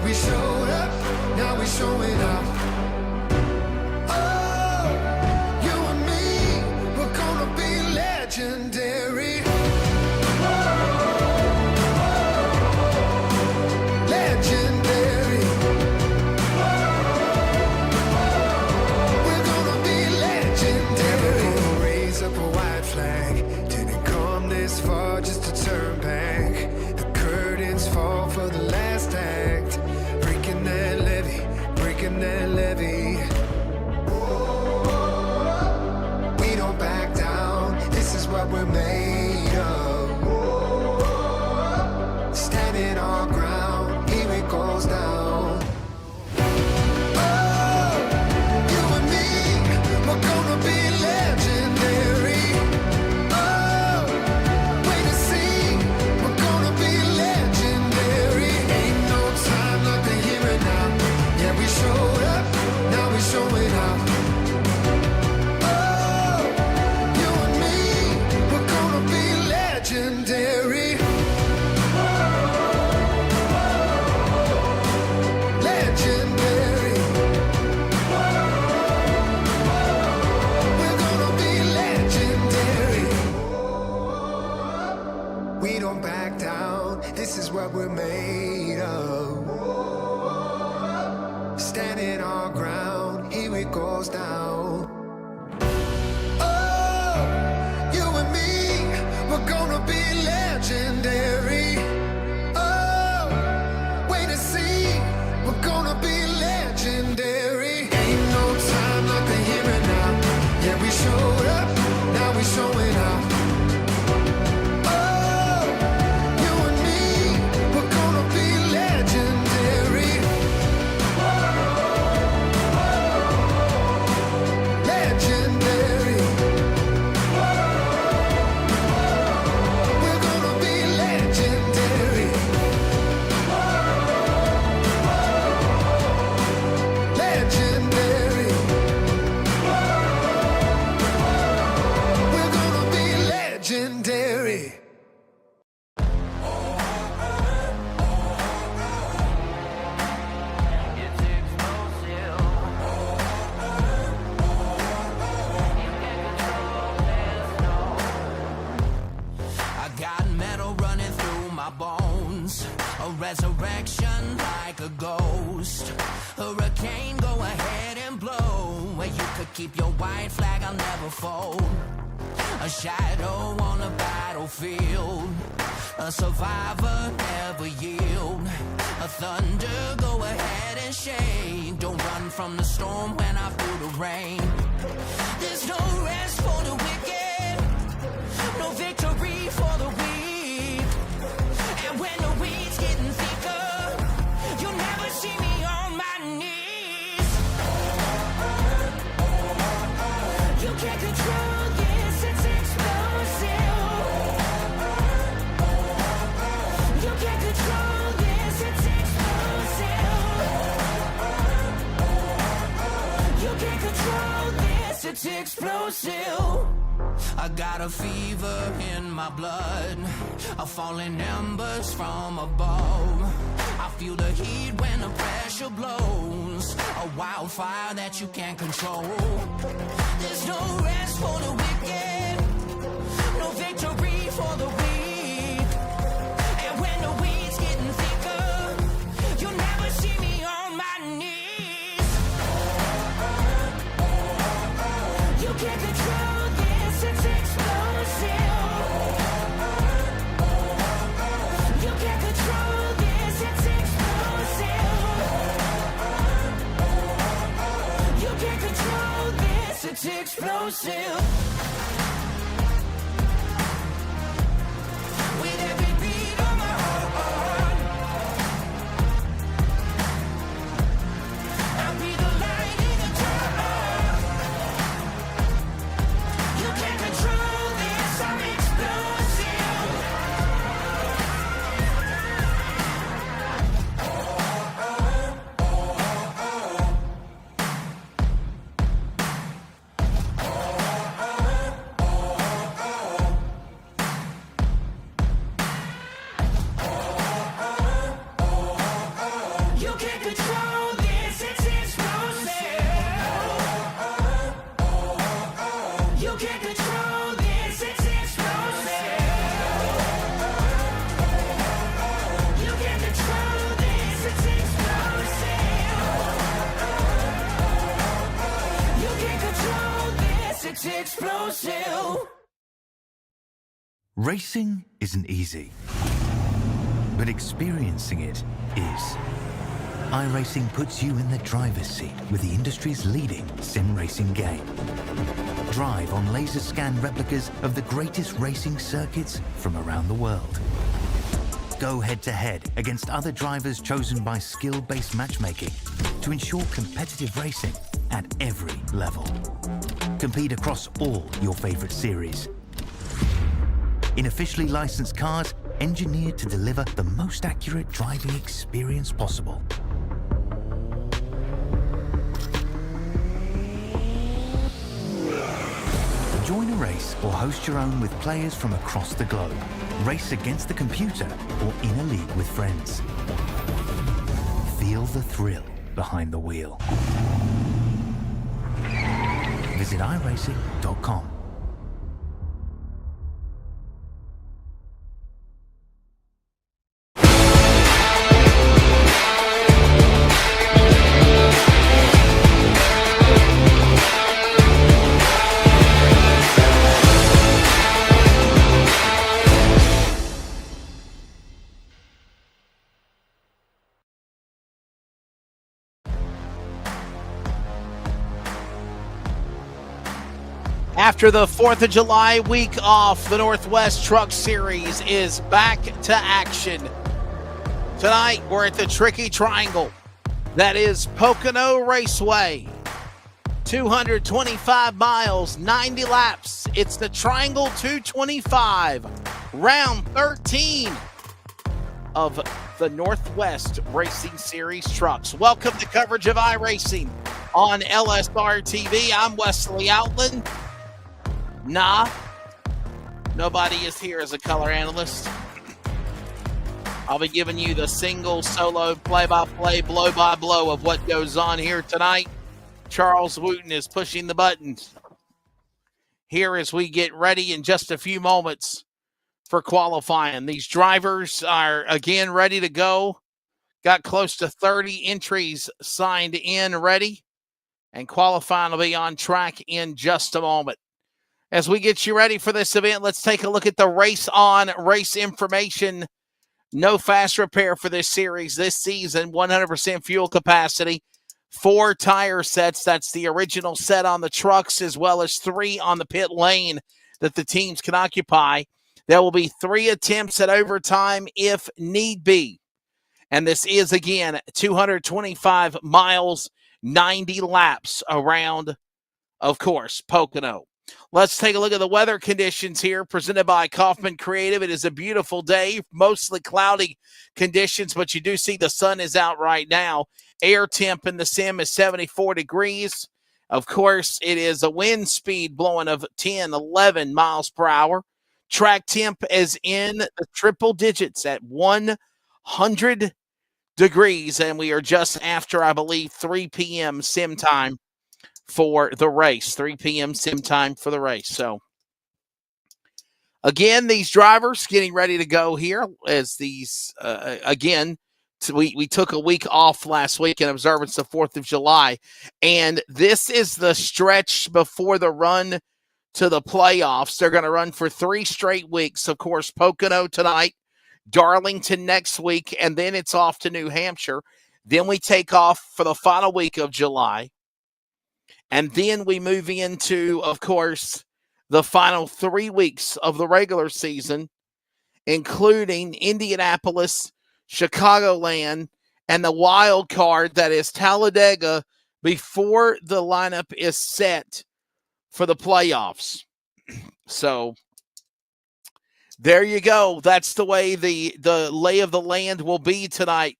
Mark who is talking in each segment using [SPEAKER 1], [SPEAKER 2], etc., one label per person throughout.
[SPEAKER 1] we showed up, now we showing up. Oh, you and me, we're gonna be legendary. Legendary. We're gonna be legendary. Raise up a white flag. Didn't come this far just to turn back. The curtains fall for the last act. Breaking that levee, breaking that levee. We don't back down. This is what we're made of. Standing our ground, here it goes down. Oh, you and me, we're gonna be legendary. Oh, wait to see, we're gonna be legendary. Ain't no time like the here and now. Yeah, we showed up, now we showing up. Oh, you and me, we're gonna be legendary. Legendary. We're gonna be legendary. We don't back down. This is what we're made of. Standing our ground. Here it goes down. Oh, you and me, we're gonna be legendary. Oh, wait to see. We're gonna be legendary. Ain't no time like the here and now. Yeah, we showed up, now we showing up. Oh, you and me, we're gonna be legendary. Legendary. We're gonna be legendary. Legendary. We're gonna be legendary.
[SPEAKER 2] It's explosive. You can't control this, no. I got metal running through my bones, a resurrection like a ghost. Hurricane, go ahead and blow. Where you could keep your white flag, I'll never fold. A shadow on the battlefield, a survivor, never yield. A thunder, go ahead and shade. Don't run from the storm when I feel the rain. There's no rest for the wicked, no victory for the weak. And when the weeds getting thicker, you'll never see me on my knees. You can't control this, it's explosive. You can't control this, it's explosive. You can't control this, it's explosive. I got a fever in my blood, a falling embers from above. I feel the heat when the pressure blows, a wildfire that you can't control. There's no rest for the wicked, no victory for the weak. And when the weeds getting thicker, you'll never see me on my knees. You can't control this, it's explosive. You can't control this, it's explosive. You can't control this, it's explosive. With every beat of my heart, I'll be the light in the dark. You can't control this, I'm explosive.
[SPEAKER 3] Racing isn't easy, but experiencing it is. iRacing puts you in the driver's seat with the industry's leading sim racing game. Drive on laser scan replicas of the greatest racing circuits from around the world. Go head-to-head against other drivers chosen by skill-based matchmaking to ensure competitive racing at every level. Compete across all your favorite series. In officially licensed cars, engineered to deliver the most accurate driving experience possible. Join a race or host your own with players from across the globe. Race against the computer or in a league with friends. Feel the thrill behind the wheel. Visit iRacing.com.
[SPEAKER 4] After the 4th of July week off, the Northwest Truck Series is back to action. Tonight, we're at the Tricky Triangle. That is Pocono Raceway. 225 miles, 90 laps. It's the Triangle 225, round 13 of the Northwest Racing Series trucks. Welcome to coverage of iRacing on LSRTV. I'm Wesley Outland. Nah, nobody is here as a color analyst. I'll be giving you the single solo play-by-play, blow-by-blow of what goes on here tonight. Charles Wooten is pushing the buttons here as we get ready in just a few moments for qualifying. These drivers are, again, ready to go. Got close to 30 entries signed in ready, and qualifying will be on track in just a moment. As we get you ready for this event, let's take a look at the race information. No fast repair for this series this season. 100% fuel capacity. 4 tire sets. That's the original set on the trucks, as well as 3 on the pit lane that the teams can occupy. There will be 3 attempts at overtime if need be. And this is, again, 225 miles, 90 laps around, of course, Pocono. Let's take a look at the weather conditions here presented by Kaufman Creative. It is a beautiful day, mostly cloudy conditions, but you do see the sun is out right now. Air temp in the sim is 74 degrees. Of course, it is a wind speed blowing of 10, 11 miles per hour. Track temp is in the triple digits at 100 degrees, and we are just after, I believe, 3 p.m. sim time for the race. 3 p.m. sim time for the race. So, again, these drivers getting ready to go here as these, again, we took a week off last week in observance of 4th of July, and this is the stretch before the run to the playoffs. They're going to run for 3 straight weeks. Of course, Pocono tonight, Darlington next week, and then it's off to New Hampshire. Then we take off for the final week of July. And then we move into, of course, the final 3 weeks of the regular season, including Indianapolis, Chicagoland, and the wild card that is Talladega before the lineup is set for the playoffs. So there you go. That's the way the lay of the land will be tonight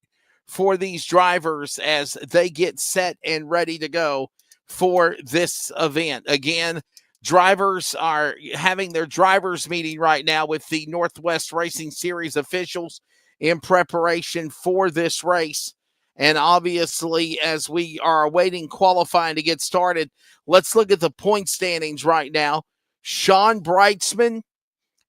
[SPEAKER 4] for these drivers as they get set and ready to go for this event. Again, drivers are having their drivers meeting right now with the Northwest Racing Series officials in preparation for this race. And obviously, as we are awaiting qualifying to get started, let's look at the point standings right now. Sean Brightsman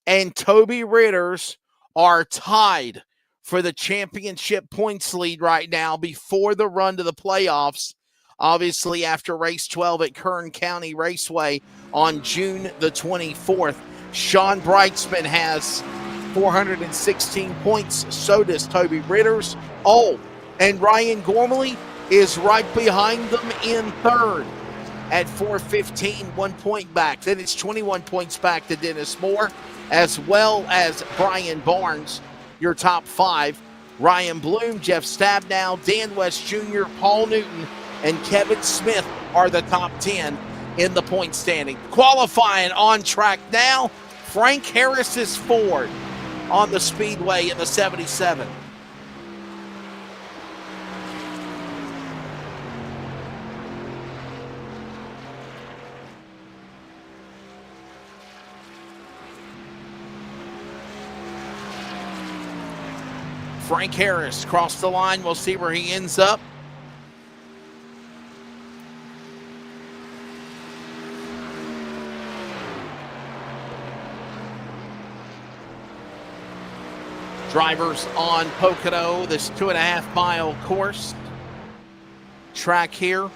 [SPEAKER 4] and Toby Ritters are tied for the championship points lead right now before the run to the playoffs. Obviously, after race 12 at Kern County Raceway on June the 24th. Sean Brightsman has 416 points. So does Toby Ritters. Oh, and Ryan Gormley is right behind them in third at 415, 1 point back. Then it's 21 points back to Dennis Moore, as well as Brian Barnes, your top five. Ryan Bloom, Jeff Stabnow, Dan West Jr., Paul Newton, and Kevin Smith are the top 10 in the point standing. Qualifying on track now, Frank Harris's Ford on the speedway in the 77. Frank Harris crossed the line. We'll see where he ends up. Drivers on Pocono, this 2.5 mile course track here.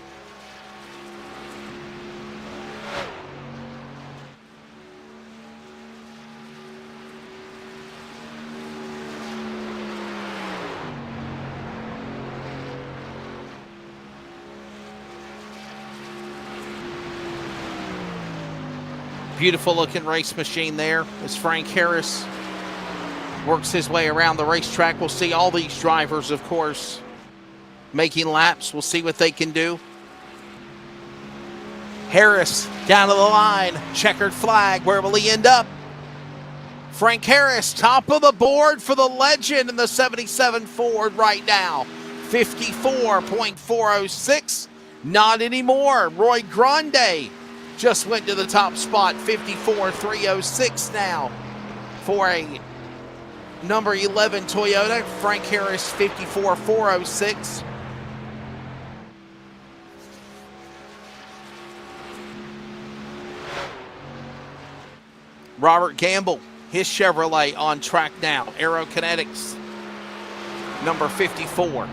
[SPEAKER 4] Beautiful looking race machine there as Frank Harris works his way around the racetrack. We'll see all these drivers, of course, making laps. We'll see what they can do. Harris down to the line, checkered flag. Where will he end up? Frank Harris, top of the board for the legend in the 77 Ford right now. 54.406. Not anymore. Roy Grande just went to the top spot. 54.306 now for a number 11 Toyota. Frank Harris 54.406. Robert Gamble, his Chevrolet on track now. Aerokinetics, number 54.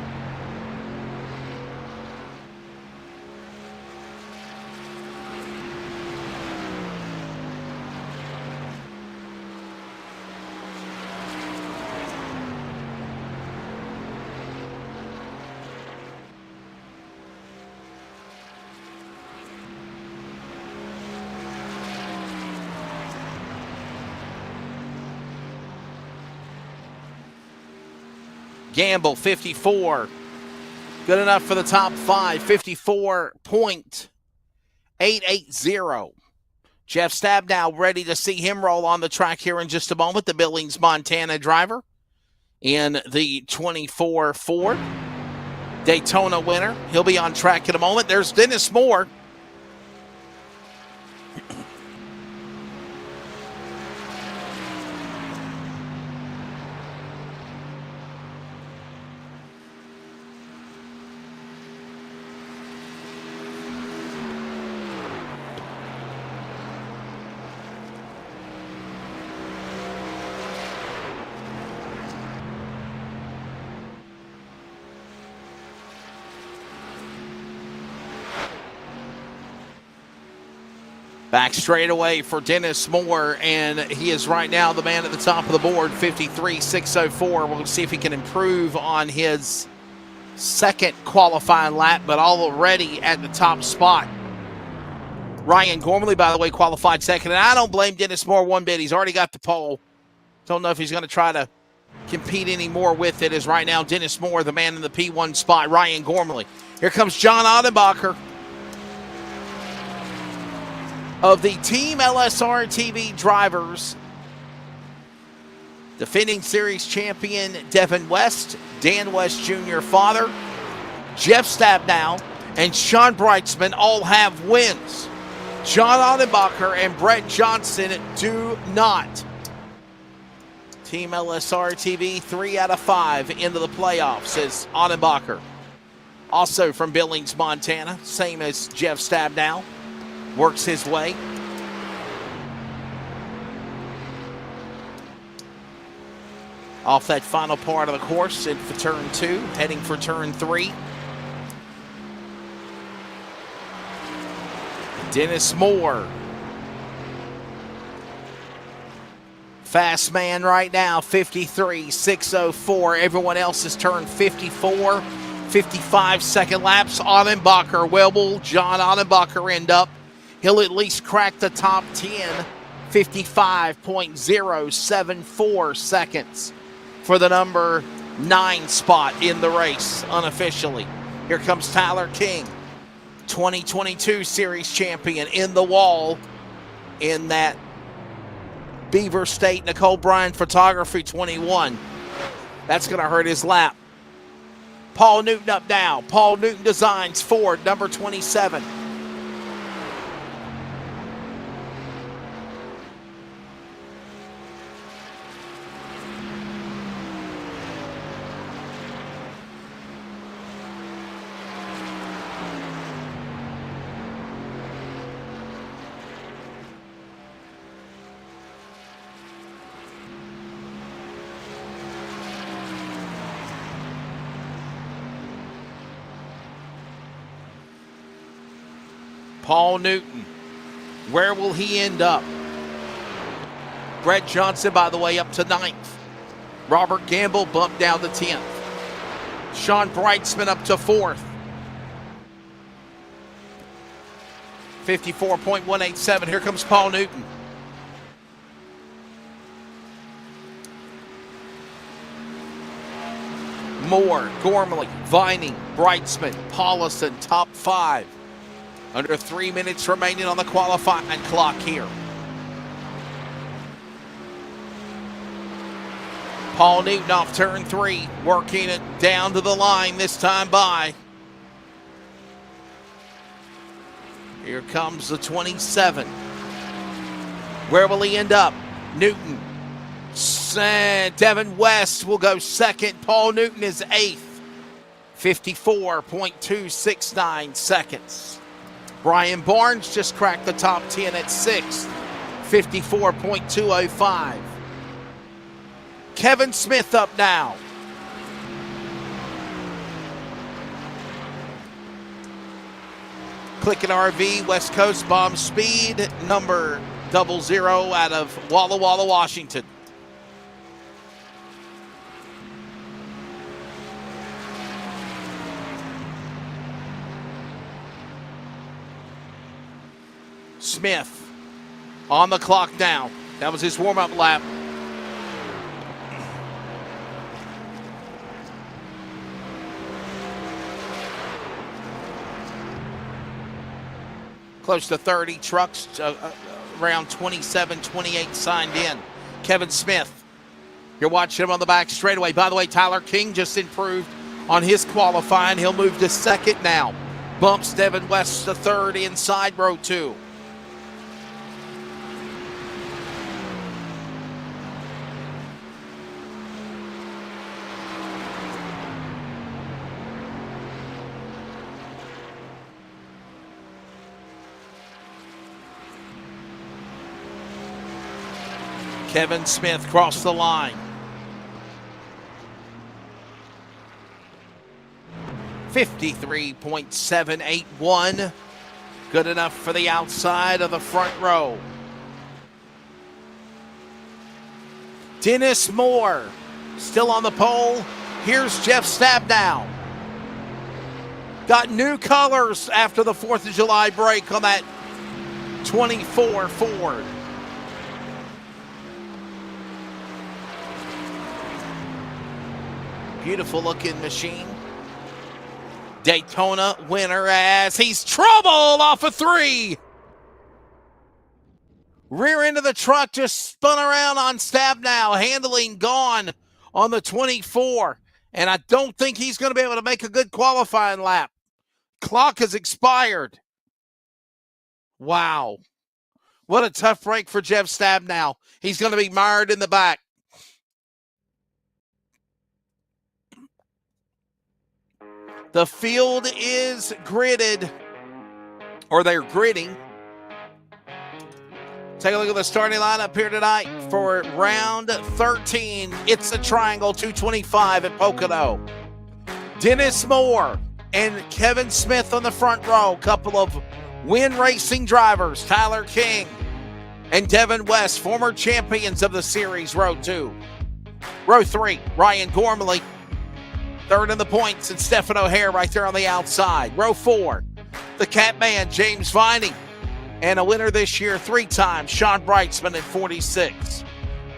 [SPEAKER 4] Gamble, 54. Good enough for the top five, 54.880. Jeff Stabnow ready to see him roll on the track here in just a moment. The Billings, Montana driver in the 24 Ford. Daytona winner. He'll be on track in a moment. There's Dennis Moore. Back straight away for Dennis Moore, and he is right now the man at the top of the board, 53.604. We'll see if he can improve on his second qualifying lap, but already at the top spot. Ryan Gormley, by the way, qualified second, and I don't blame Dennis Moore one bit. He's already got the pole. Don't know if he's going to try to compete any more with it, as right now Dennis Moore, the man in the P1 spot. Ryan Gormley. Here comes John Odenbacher of the Team LSRTV drivers. Defending series champion Devin West, Dan West Jr. father, Jeff Stabnow, and Sean Brightsman all have wins. John Odenbacher and Brett Johnson do not. Team LSRTV 3 out of 5 into the playoffs, says Odenbacher. Also from Billings, Montana, same as Jeff Stabnow. Works his way. Off that final part of the course in for turn 2, heading for turn 3. Dennis Moore. Fast man right now, 53.604. Everyone else has turned 54. 55-second laps. Annenbacher, where will John Annenbacher end up? He'll at least crack the top 10. 55.074 seconds for the number 9 spot in the race, unofficially. Here comes Tyler King, 2022 Series champion, in the wall in that Beaver State Nicole Bryan Photography 21. That's going to hurt his lap. Paul Newton up now. Paul Newton Designs Ford, number 27. Paul Newton, where will he end up? Brett Johnson, by the way, up to 9th. Robert Gamble bumped down to 10th. Sean Brightsman up to 4th. 54.187. Here comes Paul Newton. Moore, Gormley, Vining, Brightsman, Paulison, top 5. Under 3 minutes remaining on the qualifying clock here. Paul Newton off turn 3, working it down to the line this time by. Here comes the 27. Where will he end up? Newton. Devin West will go 2nd. Paul Newton is 8th. 54.269 seconds. Brian Barnes just cracked the top 10 at 6th, 54.205. Kevin Smith up now. Clicking RV, West Coast Bomb Speed, number 00 out of Walla Walla, Washington. Smith on the clock now. That was his warm-up lap. Close to 30 trucks, around 27, 28 signed in. Kevin Smith, you're watching him on the back straightaway. By the way, Tyler King just improved on his qualifying. He'll move to 2nd now. Bumps Devin West to 3rd inside row 2. Kevin Smith crossed the line. 53.781. Good enough for the outside of the front row. Dennis Moore still on the pole. Here's Jeff Stabnow. Got new colors after the 4th of July break on that 24 Ford. Beautiful looking machine. Daytona winner as he's trouble off of 3. Rear end of the truck just spun around on Stabnow. Handling gone on the 24. And I don't think he's going to be able to make a good qualifying lap. Clock has expired. Wow. What a tough break for Jeff Stabnow. He's going to be mired in the back. The field is gridded, or they're gridding. Take a look at the starting lineup here tonight for round 13. It's a triangle 225 at Pocono. Dennis Moore and Kevin Smith on the front row. Couple of Win Racing drivers. Tyler King and Devin West, former champions of the series, row 2. Row 3, Ryan Gormley, third in the points, and Stephen O'Hare right there on the outside. Row 4, the Catman, James Vining, and a winner this year 3 times, Sean Brightsman in 46.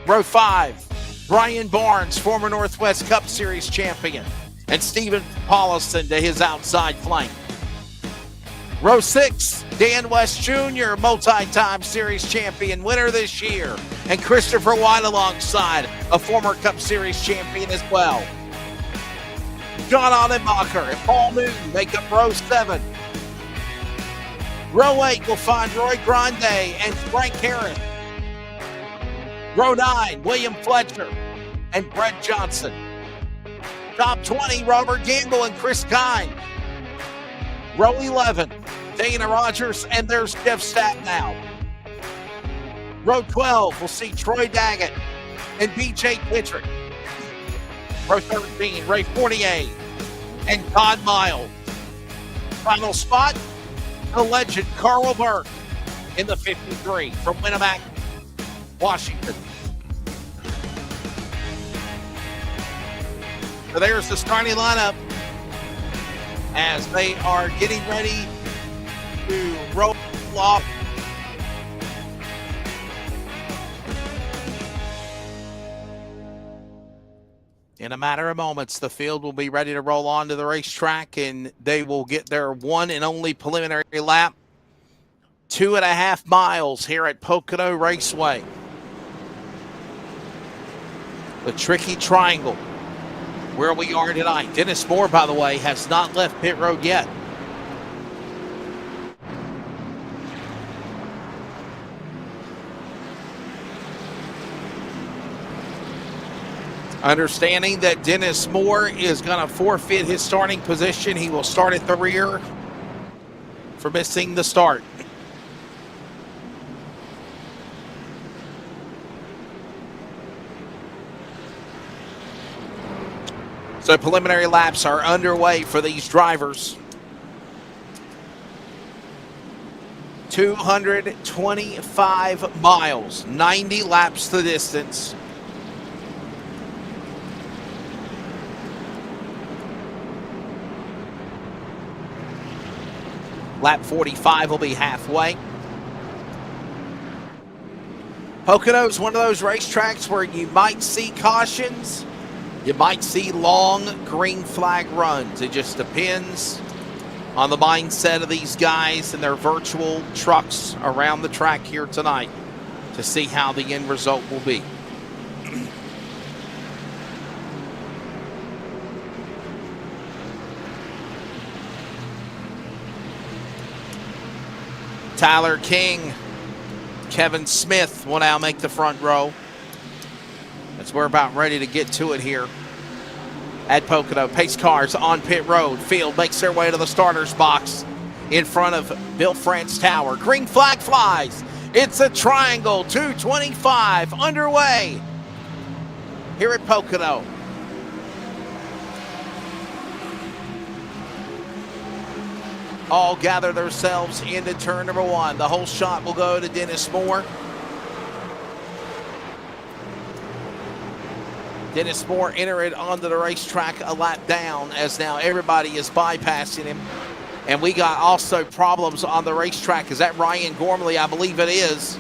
[SPEAKER 4] Row 5, Brian Barnes, former Northwest Cup Series champion, and Stephen Paulison to his outside flank. Row 6, Dan West Jr., multi-time series champion, winner this year, and Christopher White alongside, a former Cup Series champion as well. John Ottenbacher and Paul Newton make up row 7. Row 8 will find Roy Grande and Frank Harris. Row 9, William Fletcher and Brett Johnson. Top 20, Robert Gamble and Chris Kine. Row 11, Dana Rogers, and there's Jeff Statnow. Row 12 will see Troy Daggett and BJ Pittrick. Row 13, Ray Fournier and Todd Miles. Final spot, the legend Carl Burke in the 53 from Winamac, Washington. So there's the starting lineup as they are getting ready to roll off. In a matter of moments, the field will be ready to roll on to the racetrack, and they will get their one and only preliminary lap, 2.5 miles here at Pocono Raceway. The tricky triangle where we are tonight. Dennis Moore, by the way, has not left pit road yet. Understanding that Dennis Moore is going to forfeit his starting position. He will start at the rear for missing the start. So preliminary laps are underway for these drivers. 225 miles, 90 laps the distance. Lap 45 will be halfway. Pocono is one of those racetracks where you might see cautions. You might see long green flag runs. It just depends on the mindset of these guys and their virtual trucks around the track here tonight to see how the end result will be. Tyler King, Kevin Smith will now make the front row. As we're about ready to get to it here at Pocono. Pace cars on pit road. Field makes their way to the starter's box in front of Bill France Tower. Green flag flies. It's a triangle. 225 underway here at Pocono. All gather themselves into turn number 1. The whole shot will go to Dennis Moore. Dennis Moore entered onto the racetrack a lap down, as now everybody is bypassing him. And we got also problems on the racetrack. Is that Ryan Gormley? I believe it is.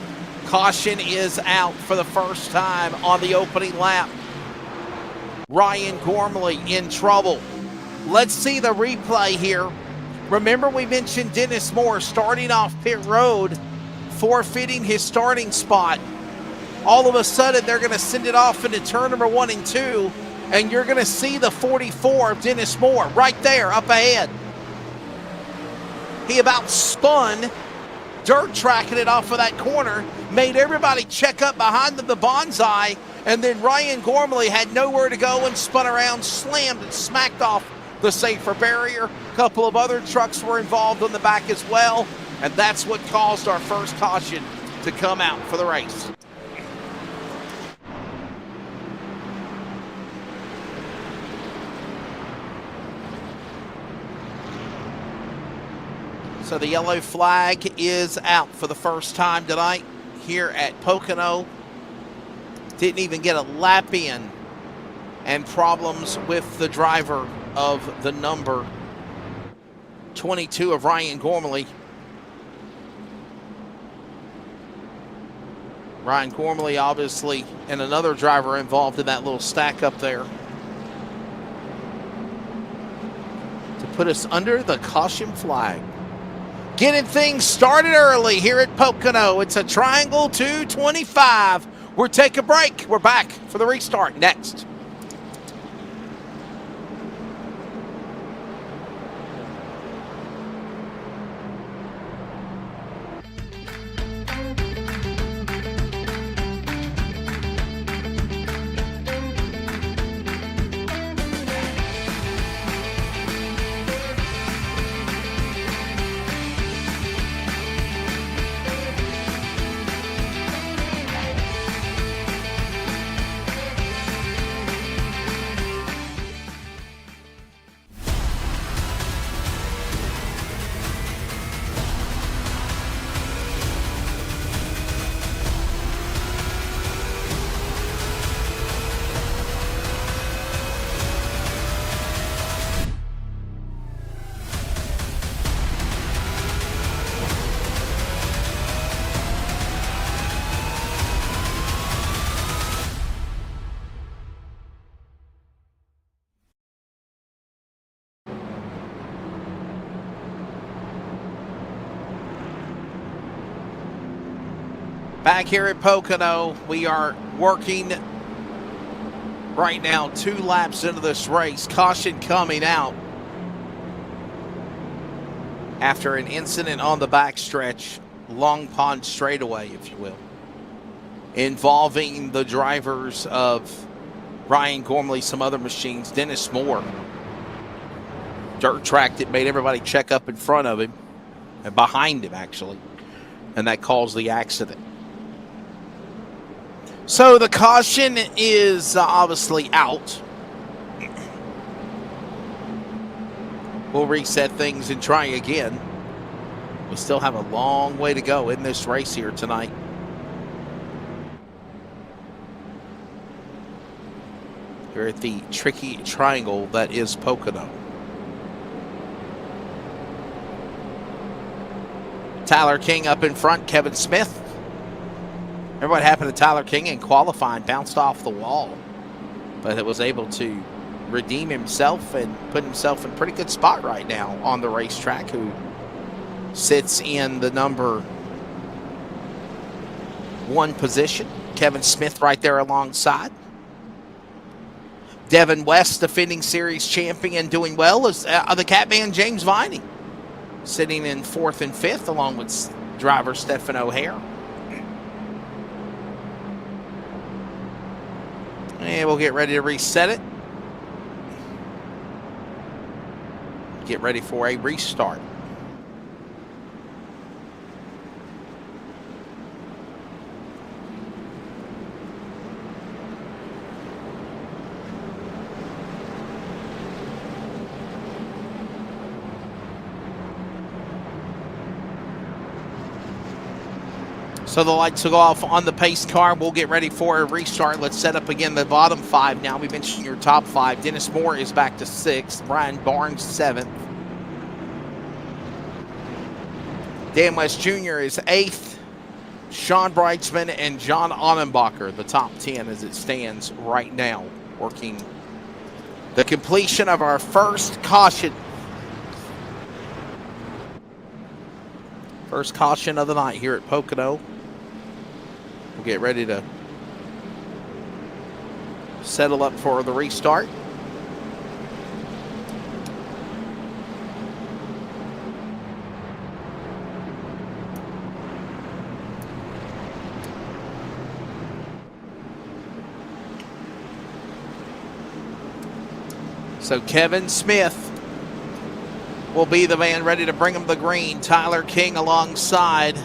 [SPEAKER 4] Caution is out for the first time on the opening lap. Ryan Gormley in trouble. Let's see the replay here. Remember, we mentioned Dennis Moore starting off pit road, forfeiting his starting spot. All of a sudden, they're going to send it off into turn number 1 and 2, and you're going to see the 44 of Dennis Moore right there up ahead. He about spun, dirt tracking it off of that corner, made everybody check up behind the bonsai, and then Ryan Gormley had nowhere to go and spun around, slammed and smacked off the safer barrier. A couple of other trucks were involved on the back as well, and that's what caused our first caution to come out for the race. So the yellow flag is out for the first time tonight. here at Pocono. Didn't even get a lap in, and problems with the driver of the number 22 of Ryan Gormley. Ryan Gormley, obviously, and another driver involved in that little stack up there to put us under the caution flag. Getting things started early here at Pocono. It's a Triangle 225. We'll take a break. We're back for the restart next. Back here at Pocono, we are working right now 2 laps into this race. Caution coming out after an incident on the backstretch, Long Pond straightaway, if you will, involving the drivers of Ryan Gormley, some other machines, Dennis Moore. Dirt track that made everybody check up in front of him, and behind him actually, and that caused the accident. So the caution is obviously out. We'll reset things and try again. We still have a long way to go in this race here tonight. Here at the tricky triangle that is Pocono. Tyler King up in front, Kevin Smith. Remember what happened to Tyler King in qualifying? Bounced off the wall, but it was able to redeem himself and put himself in a pretty good spot right now on the racetrack, who sits in the number 1 position. Kevin Smith right there alongside. Devin West, defending series champion, doing well, is the Catman James Vining, sitting in 4th and 5th along with driver Stephen O'Hare. And we'll get ready to reset it. Get ready for a restart. So the lights will go off on the pace car. We'll get ready for a restart. Let's set up again the bottom 5 now. We mentioned your top 5. Dennis Moore is back to 6th. Brian Barnes 7th. Dan West Jr. is 8th. Sean Breitzman and John Annenbacher, the top 10 as it stands right now, working the completion of our first caution. First caution of the night here at Pocono. We'll get ready to settle up for the restart. So Kevin Smith will be the man ready to bring him the green. Tyler King alongside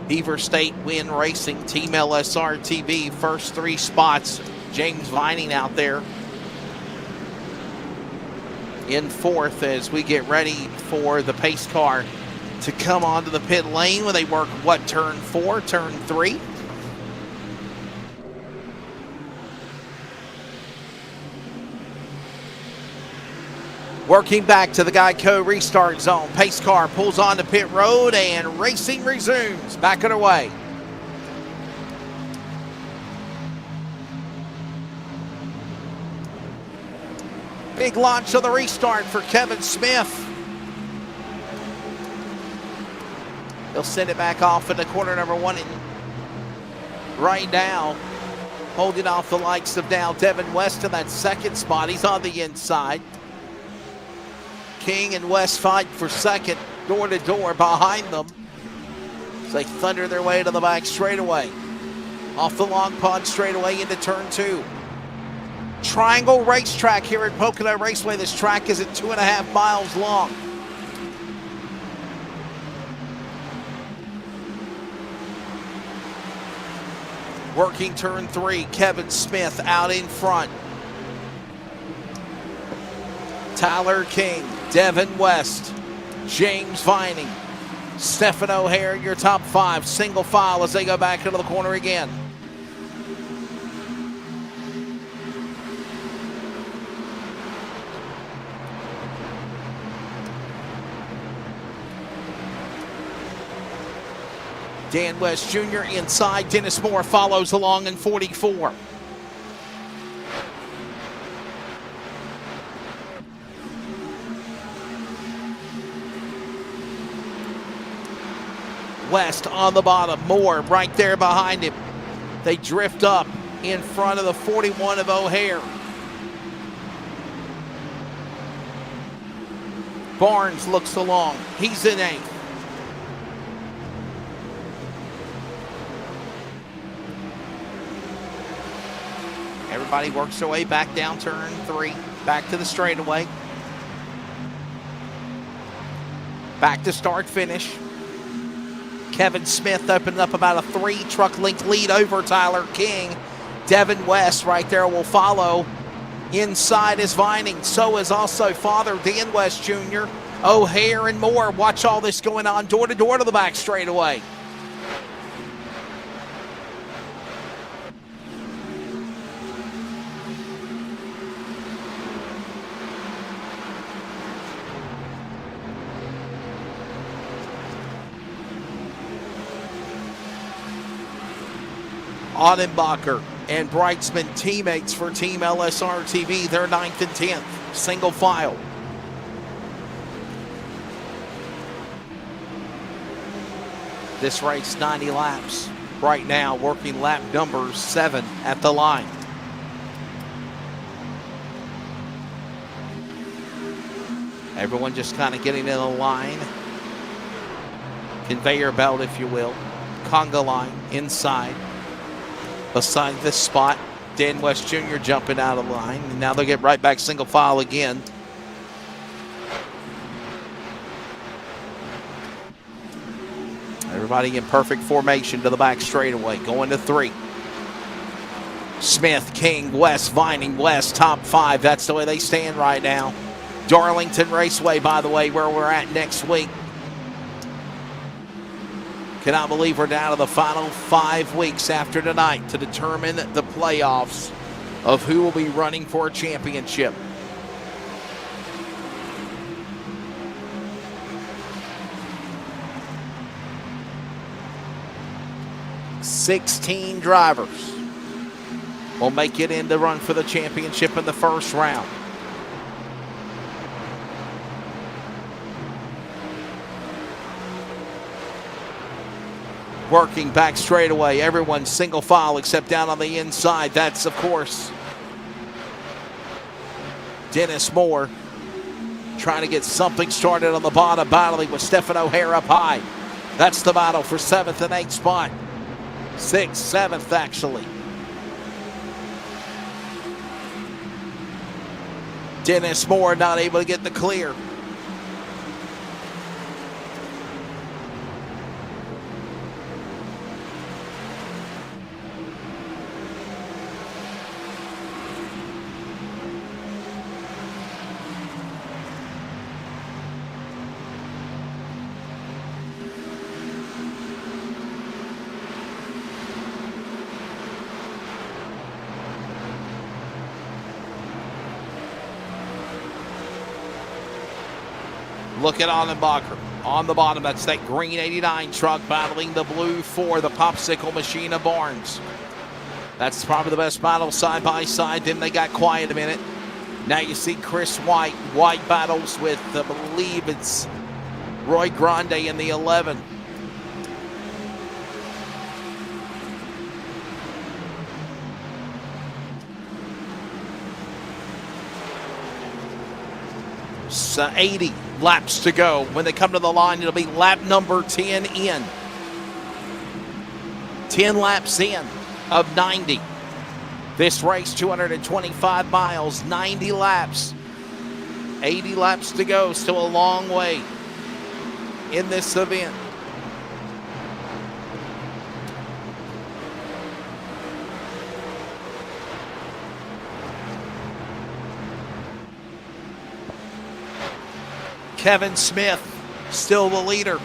[SPEAKER 4] Beaver State Win Racing, Team LSRTV. First 3 spots, James Vining out there in 4th as we get ready for the pace car to come onto the pit lane when they work turn 4, turn 3. Working back to the Geico restart zone. Pace car pulls onto pit road and racing resumes. Back underway. Big launch of the restart for Kevin Smith. He'll send it back off into corner number 1 and right now, holding off the likes of now Devin West in that second spot. He's on the inside. King and West fight for second, door to door behind them as they thunder their way to the back straightaway. Off the Long Pond straightaway into turn 2. Triangle racetrack here at Pocono Raceway. This track is at 2.5 miles long. Working turn 3, Kevin Smith out in front. Tyler King, Devin West, James Vining, Stephen O'Hare, your top 5, single file as they go back into the corner again. Dan West Jr. inside, Dennis Moore follows along in 44. West on the bottom, Moore right there behind him. They drift up in front of the 41 of O'Hare. Barnes looks along, he's in 8th. Everybody works their way back down turn 3, back to the straightaway. Back to start finish. Kevin Smith opening up about a 3-truck length lead over Tyler King. Devin West right there will follow. Inside is Vining. So is also father Dan West Jr. O'Hare and Moore. Watch all this going on door to door to the back straightaway. Audenbacher and Brightsman teammates for Team LSRTV. They're 9th and 10th, single file. This race 90 laps. Right now working lap number 7 at the line. Everyone just kind of getting in a line. Conveyor belt, if you will. Conga line inside. Beside this spot, Dan West Jr. jumping out of line. And now they'll get right back single file again. Everybody in perfect formation to the back straightaway, going to 3. Smith, King, West, Vining, West, top 5. That's the way they stand right now. Darlington Raceway, by the way, where we're at next week. Cannot believe we're down to the final 5 weeks after tonight to determine the playoffs of who will be running for a championship. $16 drivers will make it in to run for the championship in the first round. Working back straightaway, everyone single file except down on the inside. That's, of course, Dennis Moore trying to get something started on the bottom, battling with Stephen O'Hare up high. That's the battle for 7th and 8th spot. 6th, 7th, actually. Dennis Moore not able to get the clear. Look at Annenbacher on the bottom. That's that green 89 truck battling the blue 4, the popsicle machine of Barnes. That's probably the best battle side by side. Then they got quiet a minute. Now you see Chris White. White battles with, I believe it's Roy Grande in the 11. So 80 laps to go. When they come to the line, it'll be lap number 10 in. 10 laps in of 90. This race, 225 miles, 90 laps. 80 laps to go, still a long way in this event. Kevin Smith, still the leader.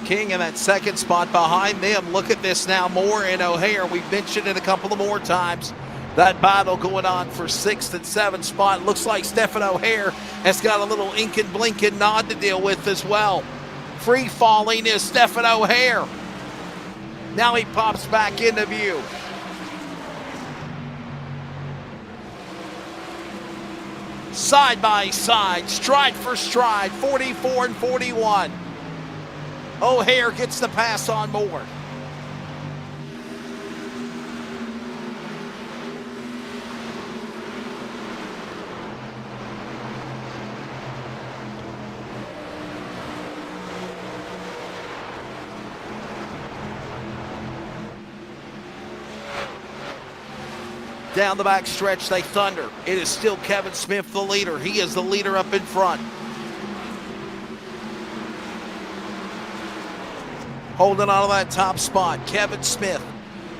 [SPEAKER 4] King in that second spot behind them. Look at this now, Moore and O'Hare. We've mentioned it a couple of more times. That battle going on for 6th and 7th spot. Looks like Stephen O'Hare has got a little ink and blinking nod to deal with as well. Free falling is Stephen O'Hare. Now he pops back into view. Side by side, stride for stride, 44 and 41. O'Hare gets the pass on Moore. Down the back stretch, they thunder. It is still Kevin Smith, the leader. He is the leader up in front. Holding on to that top spot, Kevin Smith,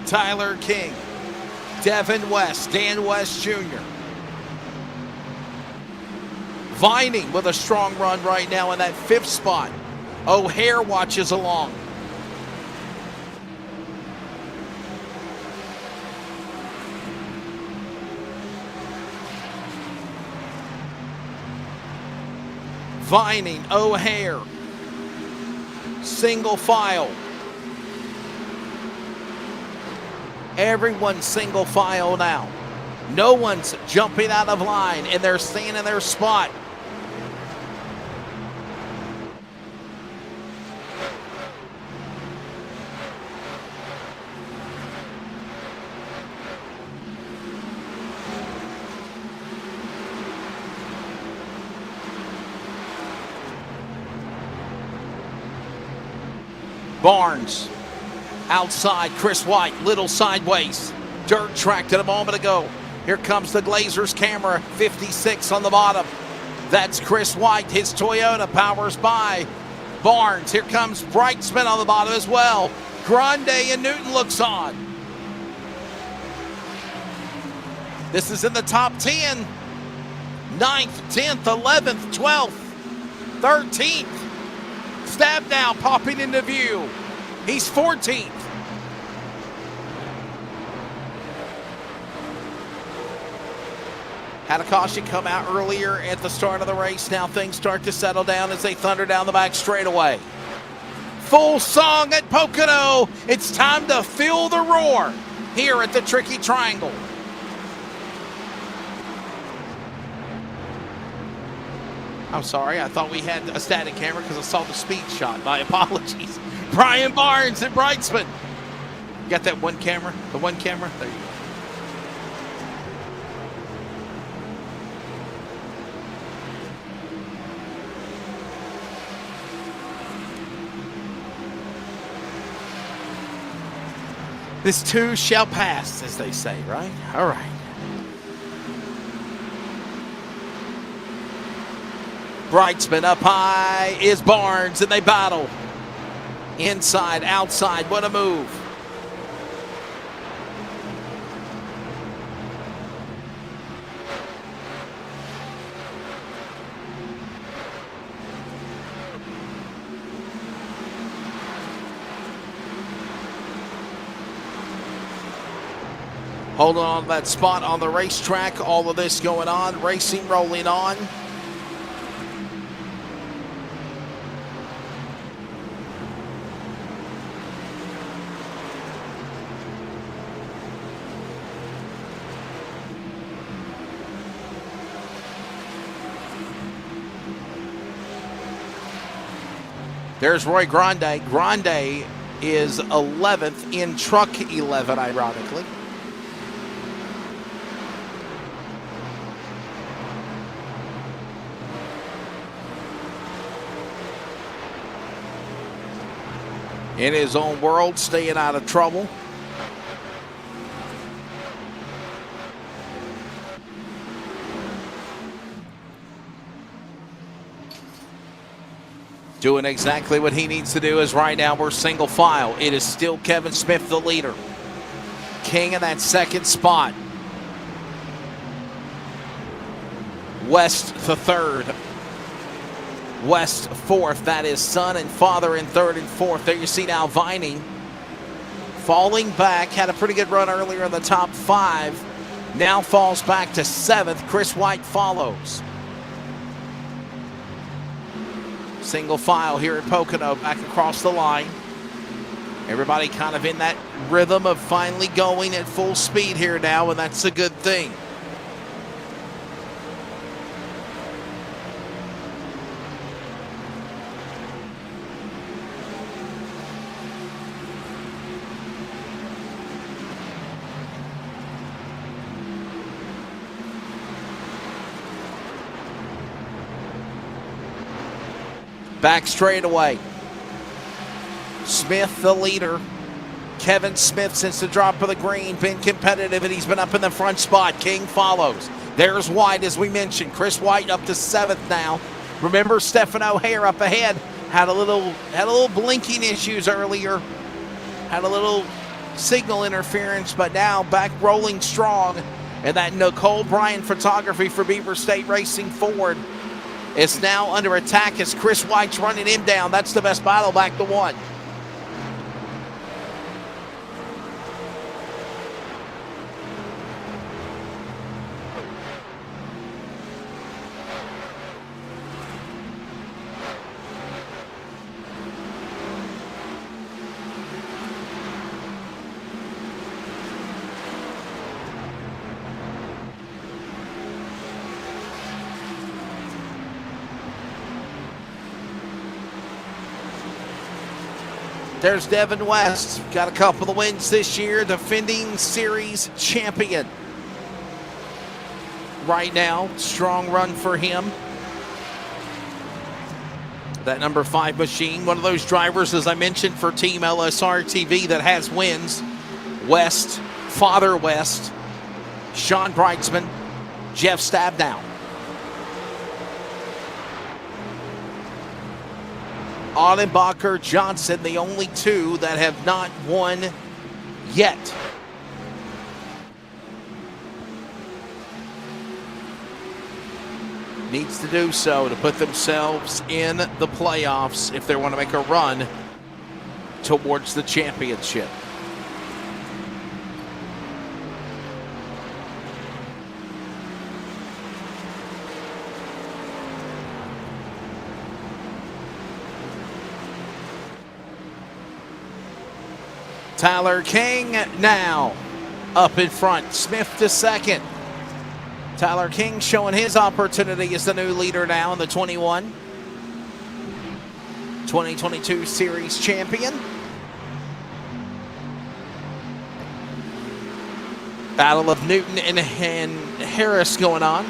[SPEAKER 4] Tyler King, Devin West, Dan West Jr. Vining with a strong run right now in that 5th spot. O'Hare watches along. Vining, O'Hare, single file. Everyone's single file now. No one's jumping out of line, and they're staying in their spot. Barnes, outside, Chris White, little sideways. Dirt tracked it a moment ago. Here comes the Glazers camera, 56 on the bottom. That's Chris White, his Toyota powers by Barnes. Here comes Brightsman on the bottom as well. Grande and Newton looks on. This is in the top 10. 9th, 10th, 11th, 12th, 13th. Stab now popping into view. He's 14th. Had a caution come out earlier at the start of the race. Now things start to settle down as they thunder down the back straightaway. Full song at Pocono. It's time to feel the roar here at the Tricky Triangle. I'm sorry, I thought we had a static camera because I saw the speed shot. My apologies. Brian Barnes and Brightsman. You got that one camera? The one camera? There you go. This too shall pass, as they say, right? All right. Brightsman up high is Barnes, and they battle. Inside, outside, what a move. Holding on to that spot on the racetrack. All of this going on, racing rolling on. There's Roy Grande. Grande is 11th in truck 11, ironically. In his own world, staying out of trouble. Doing exactly what he needs to do, as right now we're single file. It is still Kevin Smith, the leader. King in that second spot. West the third. West fourth. That is son and father in third and fourth. There you see now Vining falling back. Had a pretty good run earlier in the top 5. Now falls back to 7th. Chris White follows. Single file here at Pocono, back across the line. Everybody kind of in that rhythm of finally going at full speed here now, and that's a good thing. Back straightaway. Smith, the leader. Kevin Smith, since the drop of the green, been competitive, and he's been up in the front spot. King follows. There's White, as we mentioned. Chris White up to 7th now. Remember, Stephen O'Hare up ahead had a little blinking issues earlier. Had a little signal interference, but now back rolling strong. And that Nicole Bryan photography for Beaver State Racing Ford is now under attack as Chris White's running him down. That's the best battle, back to 1. There's Devin West, got a couple of wins this year, defending series champion. Right now, strong run for him. That number 5 machine, one of those drivers, as I mentioned, for Team LSRTV that has wins. West, Father West, Sean Breitzman, Jeff Stabnow. Allenbacher, Johnson, the only 2 that have not won yet. Needs to do so to put themselves in the playoffs if they want to make a run towards the championship. Tyler King now up in front. Smith to 2nd. Tyler King showing his opportunity as the new leader now in the 21. 2022 Series champion. Battle of Newton and Harris going on.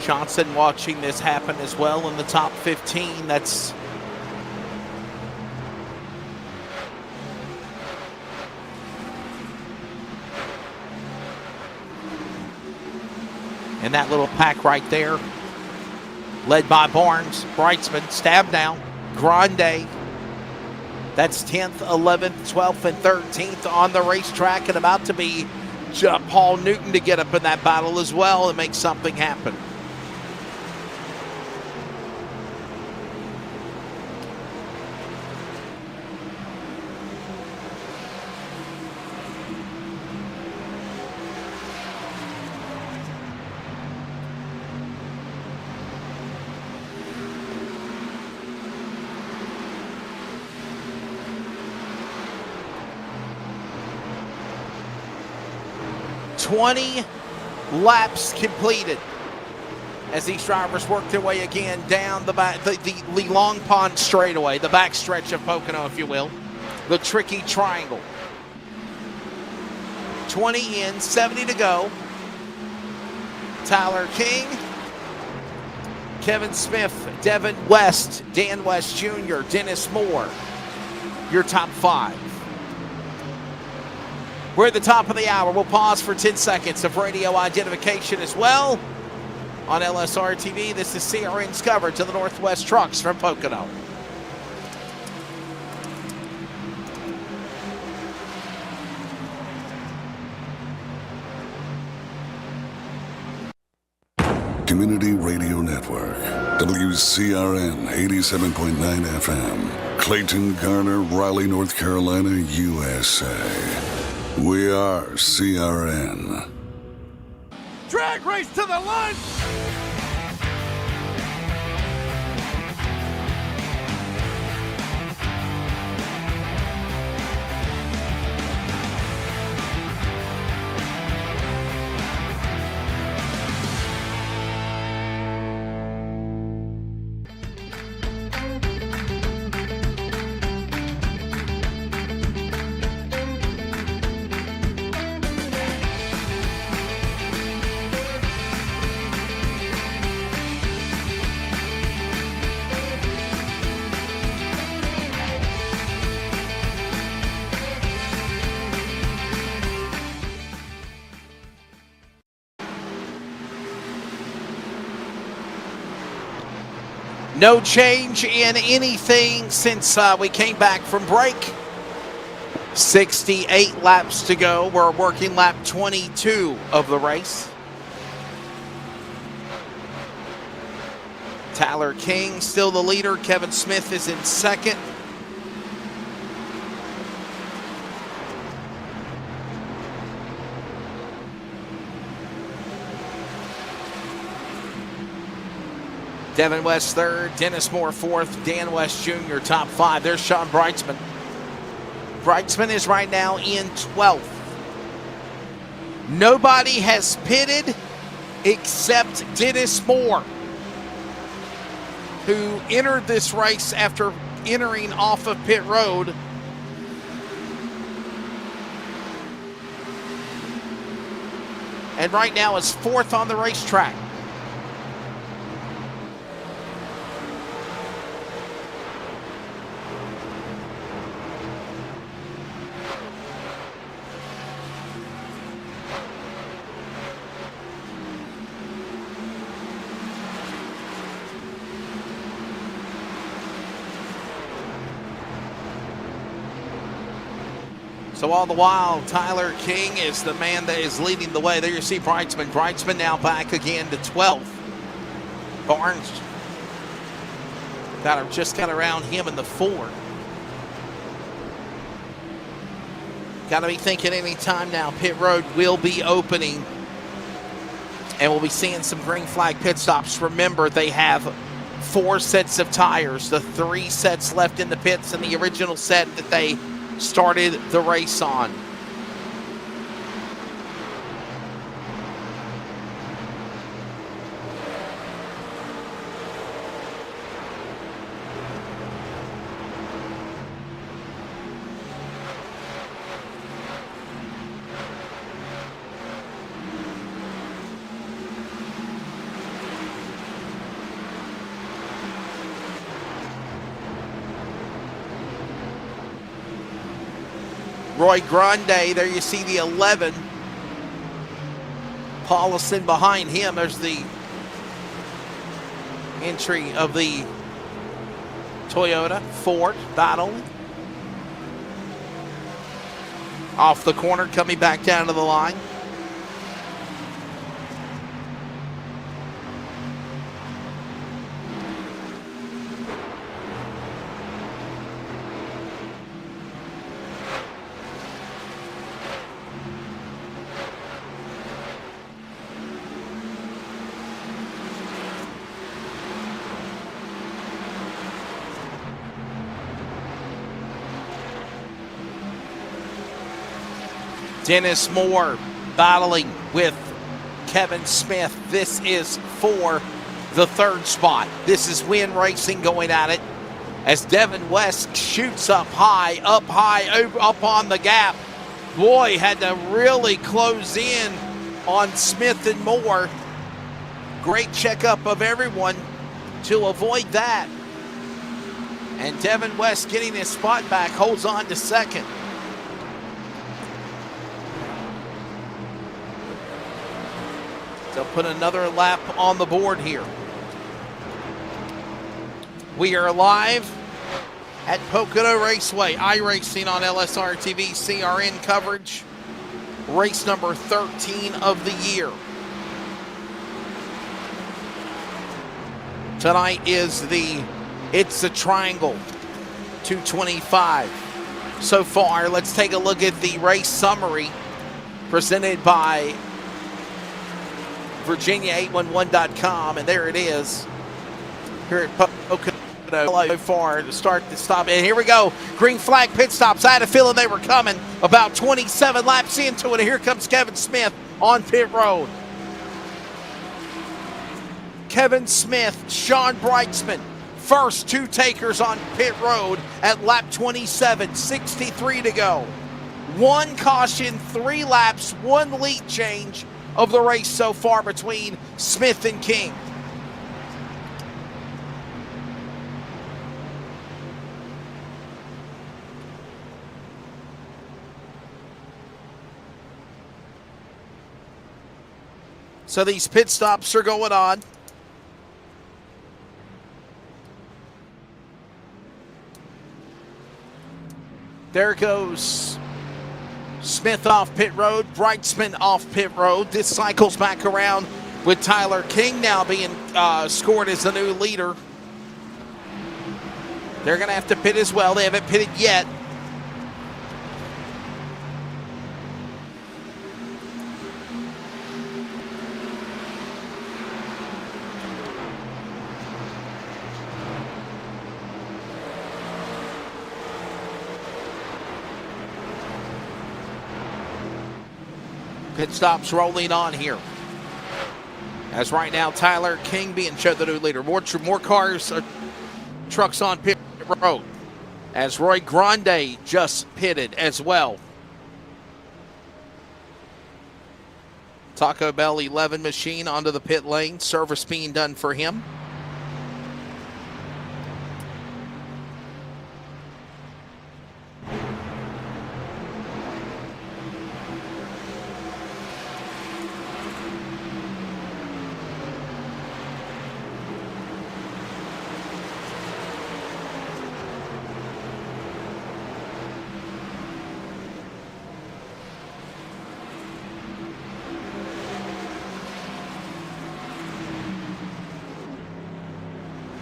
[SPEAKER 4] Johnson watching this happen as well in the top 15. That's and that little pack right there, led by Barnes, Breitzman, Stabnow, Grande. That's 10th, 11th, 12th, and 13th on the racetrack, and about to be Paul Newton to get up in that battle as well and make something happen. "20 laps completed. as these drivers work their way again down the back, the Long Pond straightaway, the back stretch of Pocono, if you will, the tricky triangle. 20 in, 70 to go. Tyler King, Kevin Smith, Devin West, Dan West Jr., Dennis Moore, your top 5. We're at the top of the hour. We'll pause for 10 seconds of radio identification as well. On LSRTV, this is CRN's coverage of the Northwest Trucks from Pocono.
[SPEAKER 5] Community Radio Network, WCRN 87.9 FM, Clayton, Garner, Raleigh, North Carolina, USA. We are CRN.
[SPEAKER 6] Drag race to the line!
[SPEAKER 4] No change in anything since we came back from break. 68 laps to go. We're working lap 22 of the race. Tyler King still the leader. Kevin Smith is in second. Devin West third, Dennis Moore fourth, Dan West Jr. top 5. There's Sean Breitzman. Breitzman is right now in 12th. Nobody has pitted except Dennis Moore, who entered this race after entering off of pit road. And right now is 4th on the racetrack. So all the while, Tyler King is the man that is leading the way. There you see Breitzman. Breitzman now back again to 12th. Barnes just got around him in the 4. Got to be thinking any time now pit road will be opening. And we'll be seeing some green flag pit stops. Remember, they have 4 sets of tires. The 3 sets left in the pits and the original set that they started the race on. Roy Grande, there you see the 11. Paulison behind him. There's the entry of the Toyota Ford battle. Off the corner, coming back down to the line. Dennis Moore battling with Kevin Smith. This is for the third spot. This is Win Racing going at it as Devin West shoots up high, up on the gap. Boy, had to really close in on Smith and Moore. Great checkup of everyone to avoid that. And Devin West getting his spot back, holds on to second. So put another lap on the board here. We are live at Pocono Raceway, iRacing on LSRTV, CRN coverage. Race number 13 of the year. Tonight is it's the Triangle 225. So far, let's take a look at the race summary presented by Virginia811.com, and there it is here at Pocono. So far to start to stop, and here we go. Green flag pit stops. I had a feeling they were coming. About 27 laps into it, and here comes Kevin Smith on pit road. Kevin Smith, Sean Brightsman, first two takers on pit road at lap 27, 63 to go. One caution, 3 laps, 1 lead change of the race so far between Smith and King. So these pit stops are going on. There goes Smith off pit road, Brightsman off pit road. This cycles back around with Tyler King now being scored as the new leader. They're going to have to pit as well. They haven't pitted yet. Pit stops rolling on here. As right now, Tyler King being shown the new leader. More cars, trucks on pit road. As Roy Grande just pitted as well. Taco Bell 11 machine onto the pit lane. Service being done for him.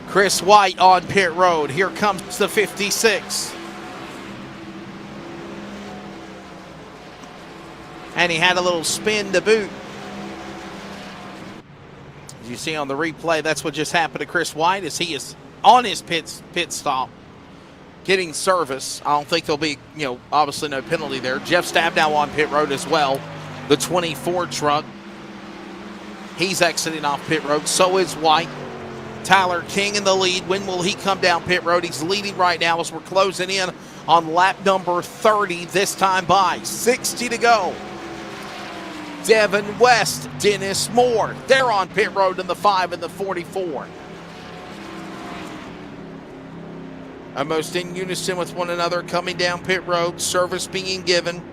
[SPEAKER 4] Chris White on pit road. Here comes the 56. And he had a little spin to boot. As you see on the replay, that's what just happened to Chris White as he is on his pit stop, getting service. I don't think there'll be, obviously no penalty there. Jeff Stabnow on pit road as well. The 24 truck. He's exiting off pit road. So is White. Tyler King in the lead. When will he come down pit road? He's leading right now as we're closing in on lap number 30 this time by. 60 to go. Devin West, Dennis Moore. They're on pit road in the 5 and the 44. Almost in unison with one another coming down pit road. Service being given.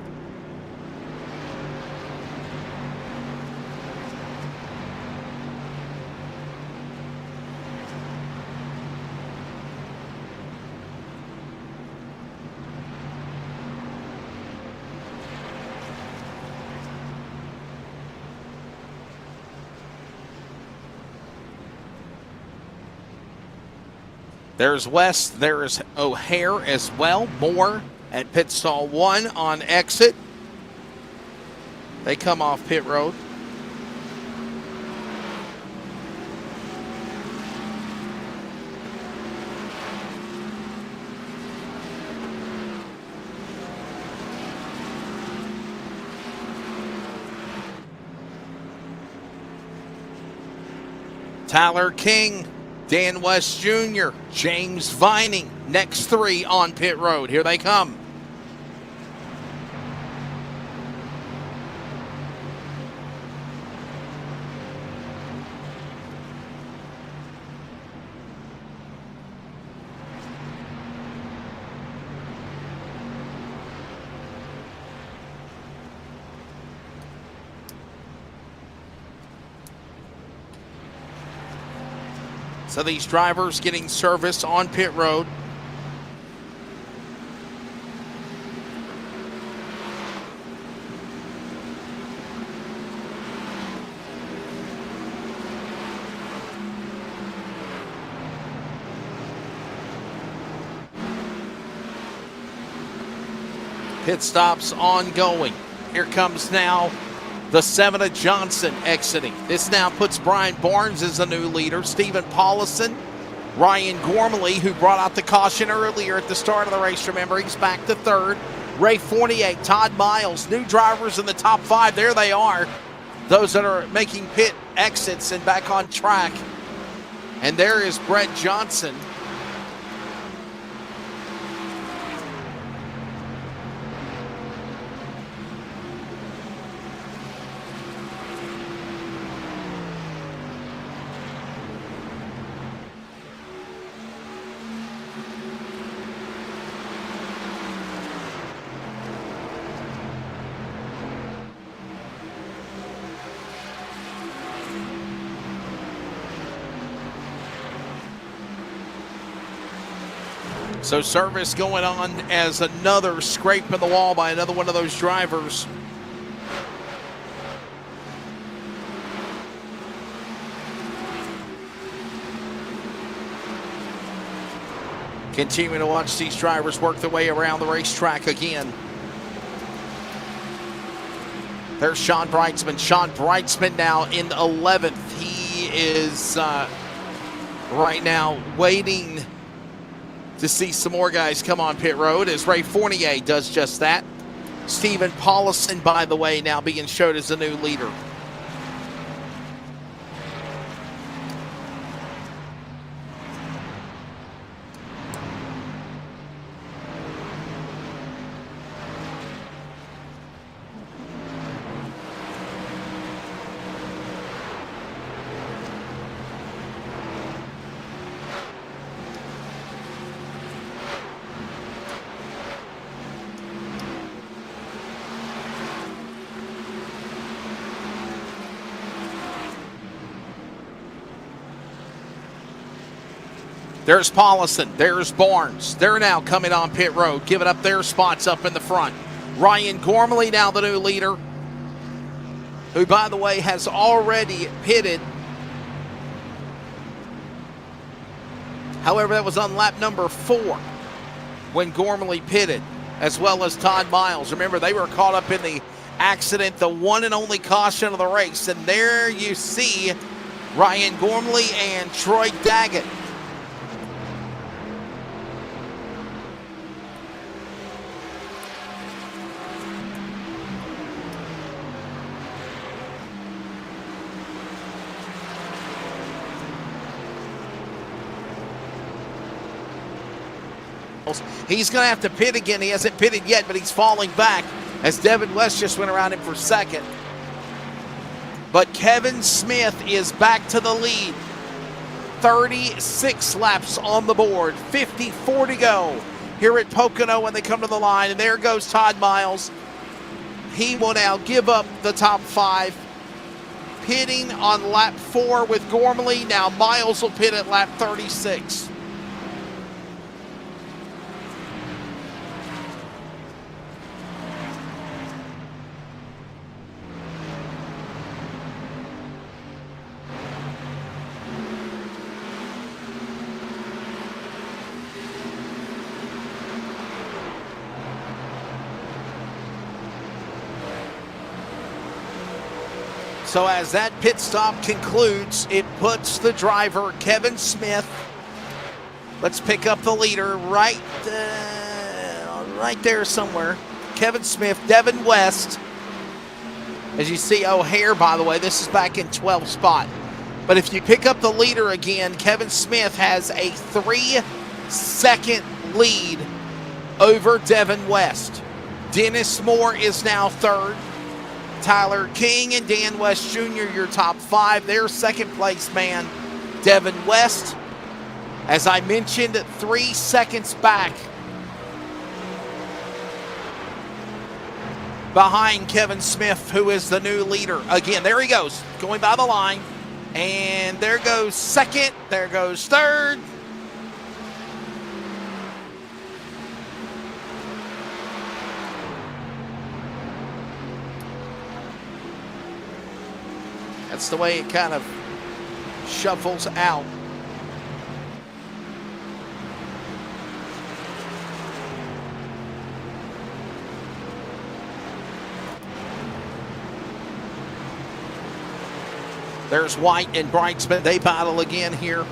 [SPEAKER 4] There's West, there's O'Hare as well. Moore at pit stall 1 on exit. They come off pit road. Tyler King, Dan West Jr., James Vining, next 3 on pit road. Here they come. So these drivers getting service on pit road. Pit stops ongoing. Here comes now the 7 of Johnson exiting. This now puts Brian Barnes as the new leader. Stephen Paulison, Ryan Gormley, who brought out the caution earlier at the start of the race. Remember, he's back to 3rd. Ray Fournier, Todd Miles, new drivers in the top 5. There they are. Those that are making pit exits and back on track. And there is Brett Johnson. So service going on as another scrape in the wall by another one of those drivers. Continuing to watch these drivers work their way around the racetrack again. There's Sean Brightsman. Sean Brightsman now in 11th. He is right now waiting to see some more guys come on pit road as Ray Fournier does just that. Stephen Paulison, by the way, now being showed as the new leader. There's Paulison, there's Barnes. They're now coming on pit road, giving up their spots up in the front. Ryan Gormley now the new leader, who, by the way, has already pitted. However, that was on lap number 4 when Gormley pitted, as well as Todd Miles. Remember, they were caught up in the accident, the one and only caution of the race. And there you see Ryan Gormley and Troy Daggett. He's going to have to pit again. He hasn't pitted yet, but he's falling back as Devin West just went around him for second. But Kevin Smith is back to the lead. 36 laps on the board, 54 to go here at Pocono when they come to the line. And there goes Todd Miles. He will now give up the top 5. Pitting on lap 4 with Gormley. Now Miles will pit at lap 36. So as that pit stop concludes, it puts the driver, Kevin Smith, let's pick up the leader right there somewhere. Kevin Smith, Devin West. As you see, O'Hare, by the way, this is back in 12th spot. But if you pick up the leader again, Kevin Smith has a 3-second lead over Devin West. Dennis Moore is now third. Tyler King and Dan West Jr., your top five. Their second place man, Devin West, as I mentioned, 3 seconds back behind Kevin Smith, who is the new leader. Again, there he goes, going by the line. And there goes second, there goes third. That's the way it kind of shuffles out. There's White and Brightsman. They battle again here.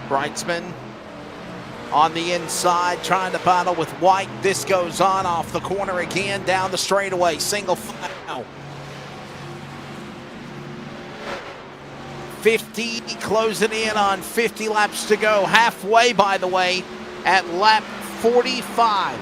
[SPEAKER 4] Brightsman on the inside, trying to battle with White. This goes on off the corner again, down the straightaway, single file. 50, closing in on 50 laps to go. Halfway, by the way, at lap 45.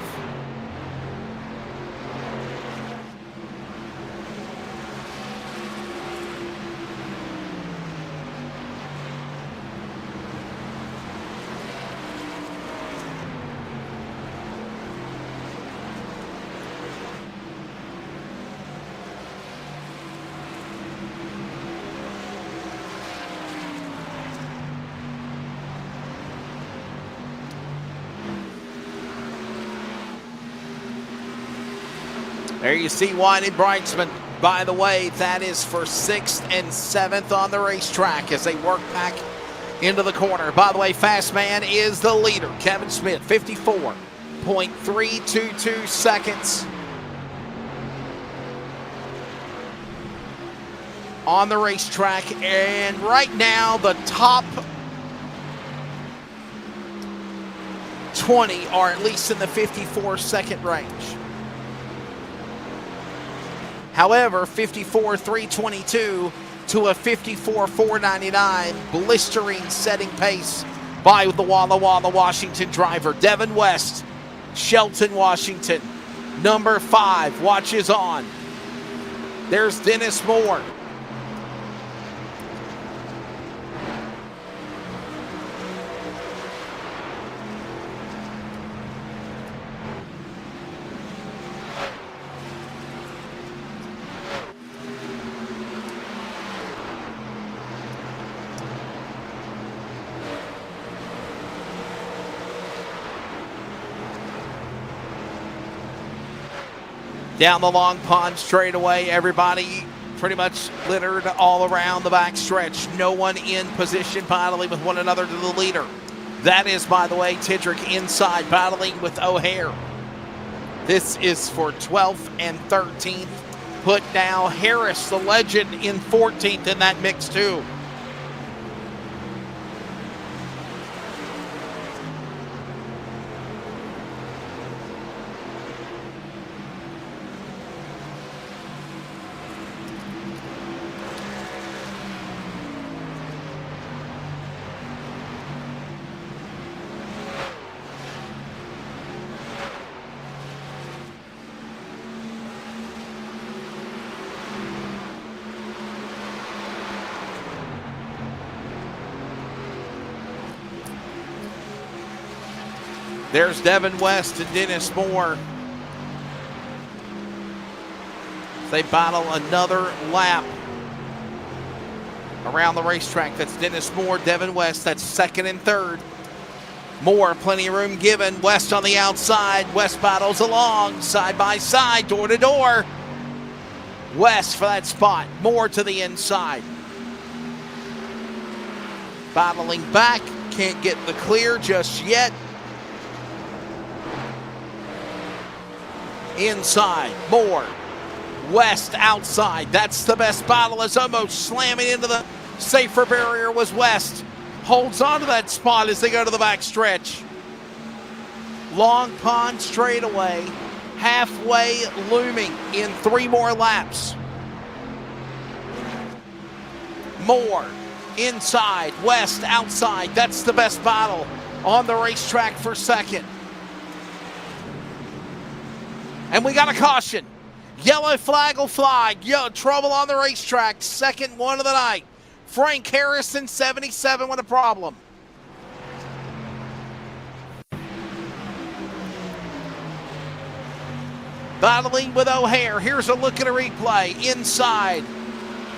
[SPEAKER 4] There you see White and Brightsman. By the way, that is for 6th and 7th on the racetrack as they work back into the corner. By the way, Fast Man is the leader. Kevin Smith, 54.322 seconds on the racetrack. And right now, the top 20 are at least in the 54-second range. However, 54.322 to a 54.499, blistering setting pace by the Walla Walla Washington driver. Devin West, Shelton, Washington. Number 5 watches on. There's Dennis Moore. Down the Long Pond straightaway, everybody pretty much littered all around the backstretch. No one in position, battling with one another to the leader. That is, by the way, Tidrick inside, battling with O'Hare. This is for 12th and 13th. Put now Harris, the legend, in 14th in that mix too. There's Devin West and Dennis Moore. They battle another lap around the racetrack. That's Dennis Moore, Devin West. That's 2nd and 3rd. Moore, plenty of room given. West on the outside. West battles along, side by side, door to door. West for that spot. Moore to the inside. Battling back. Can't get the clear just yet. Inside, Moore. West outside. That's the best battle, as almost slamming into the safer barrier was West. Holds on to that spot as they go to the back stretch. Long Pond straightaway, halfway looming in 3 more laps. Moore inside, West outside. That's the best battle on the racetrack for second. And we got a caution. Yellow flag will fly. Trouble on the racetrack. Second one of the night. Frank Harrison, 77, with a problem. Battling with O'Hare. Here's a look at a replay. Inside,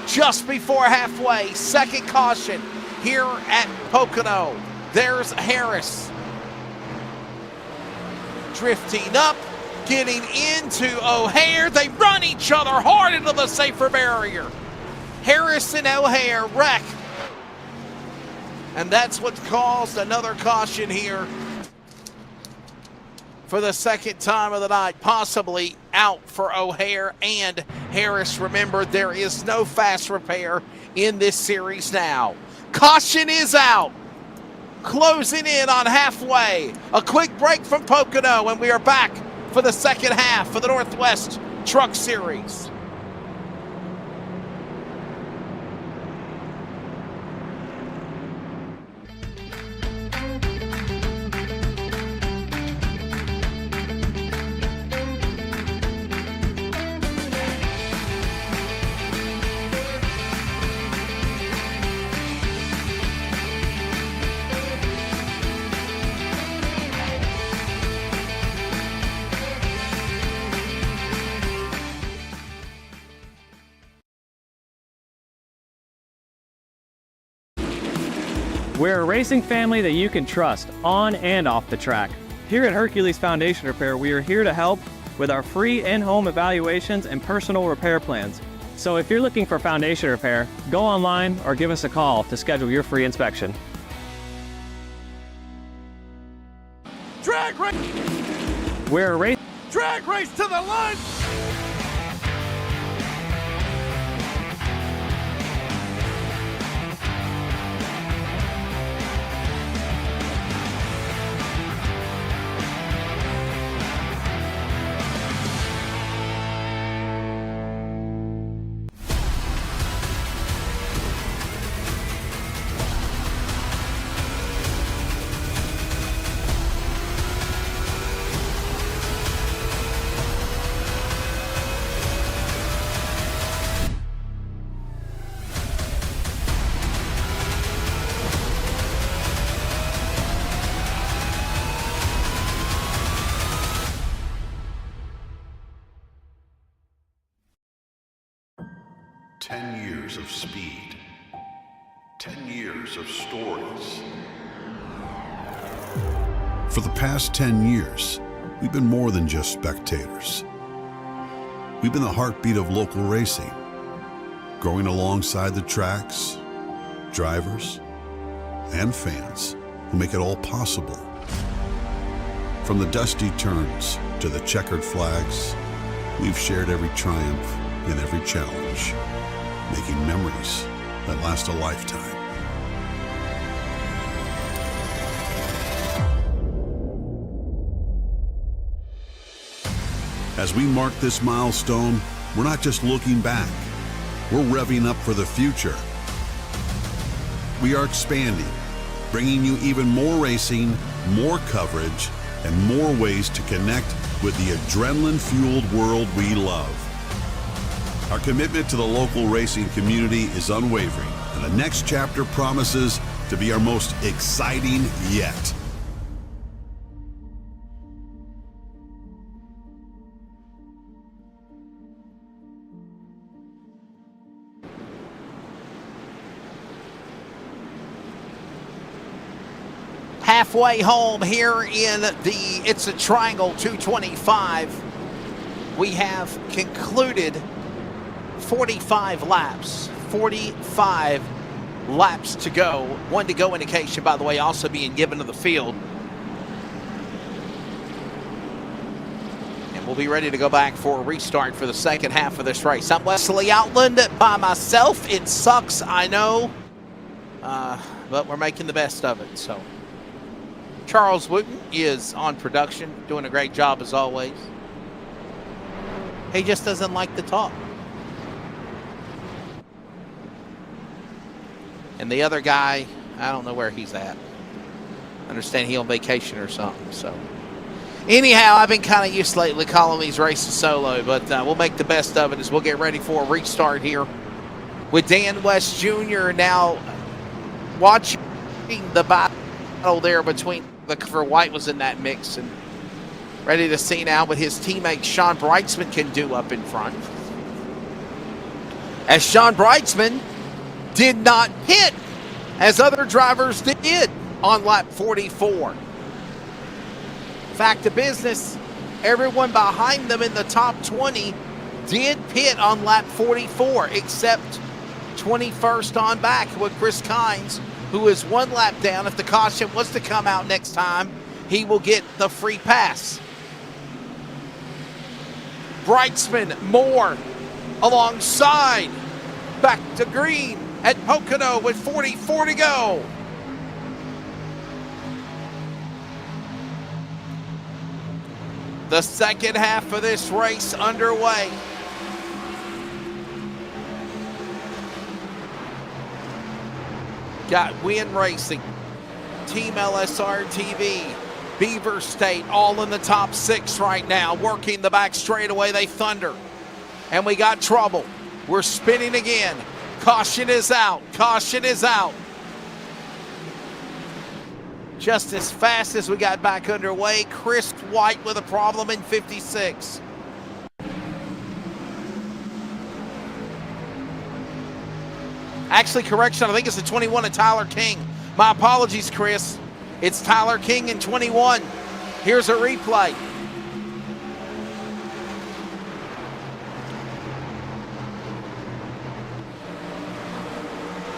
[SPEAKER 4] just before halfway. Second caution here at Pocono. There's Harris. Drifting up, getting into O'Hare. They run each other hard into the safer barrier. Harris and O'Hare wreck. And that's what caused another caution here for the second time of the night. Possibly out for O'Hare and Harris. Remember, there is no fast repair in this series now. Caution is out. Closing in on halfway. A quick break from Pocono, and we are back for the second half of the Northwest Truck Series.
[SPEAKER 7] We're a racing family that you can trust on and off the track. Here at Hercules Foundation Repair, we are here to help with our free in-home evaluations and personal repair plans. So if you're looking for foundation repair, go online or give us a call to schedule your free inspection.
[SPEAKER 6] Drag race!
[SPEAKER 7] We're a
[SPEAKER 6] Drag race to the line!
[SPEAKER 5] Years of speed, 10 years of stories. For the past 10 years, we've been more than just spectators. We've been the heartbeat of local racing, growing alongside the tracks, drivers, and fans who make it all possible. From the dusty turns to the checkered flags, we've shared every triumph and every challenge, making memories that last a lifetime. As we mark this milestone, we're not just looking back, we're revving up for the future. We are expanding, bringing you even more racing, more coverage, and more ways to connect with the adrenaline-fueled world we love. Our commitment to the local racing community is unwavering, and the next chapter promises to be our most exciting yet.
[SPEAKER 4] Halfway home here in it's a Triangle 225. We have concluded 45 laps. 45 laps to go. 1 to go indication, by the way, also being given to the field. And We'll be ready to go back for a restart for the second half of this race. I'm Wesley Outland by myself. It sucks, I know, but we're making the best of it. So Charles Wooten is on production, doing a great job as always. He just doesn't like to talk. And the other guy, I don't know where he's at. I understand he's on vacation or something. So anyhow, I've been kind of used lately calling these races solo, but we'll make the best of it as we'll get ready for a restart here with Dan West Jr. now watching the battle there between for White was in that mix, and ready to see now what his teammate Sean Brightsman can do up in front. As Sean Brightsman did not pit as other drivers did on lap 44. Fact of business, everyone behind them in the top 20 did pit on lap 44, except 21st on back with Chris Kynes, who is one lap down. If the caution was to come out next time, he will get the free pass. Brightsman, Moore alongside, back to green at Pocono with 44 to go. The second half of this race underway. Got Win Racing, Team LSRTV, Beaver State, all in the top 6 right now, working the back straightaway. They thunder. And we got trouble. We're spinning again. Caution is out. Caution is out. Just as fast as we got back underway, Chris White with a problem in 56. Actually, correction, I think it's the 21 of Tyler King. My apologies, Chris. It's Tyler King in 21. Here's a replay.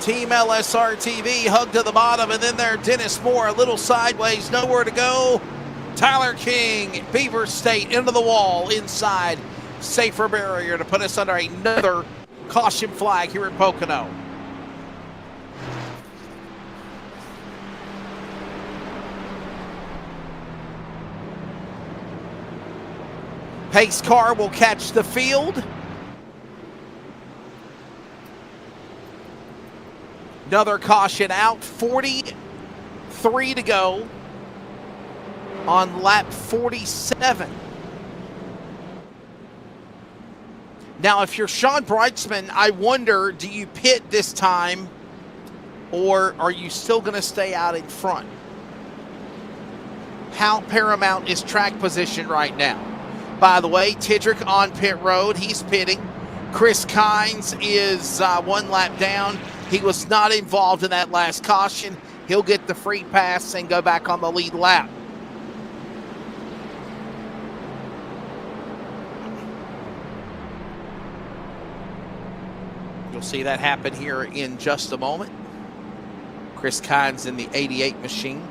[SPEAKER 4] Team LSRTV hugged to the bottom, and then there Dennis Moore a little sideways, nowhere to go. Tyler King, Beaver State into the wall inside. Safer barrier to put us under another caution flag here at Pocono. Pace car will catch the field. Another caution out, 43 to go on lap 47. Now, if you're Sean Brightsman, I wonder, do you pit this time or are you still going to stay out in front? How paramount is track position right now? By the way, Tidrick on pit road, he's pitting. Chris Kynes is one lap down. He was not involved in that last caution. He'll get the free pass and go back on the lead lap. You'll see that happen here in just a moment. Chris Kynes in the 88 machine.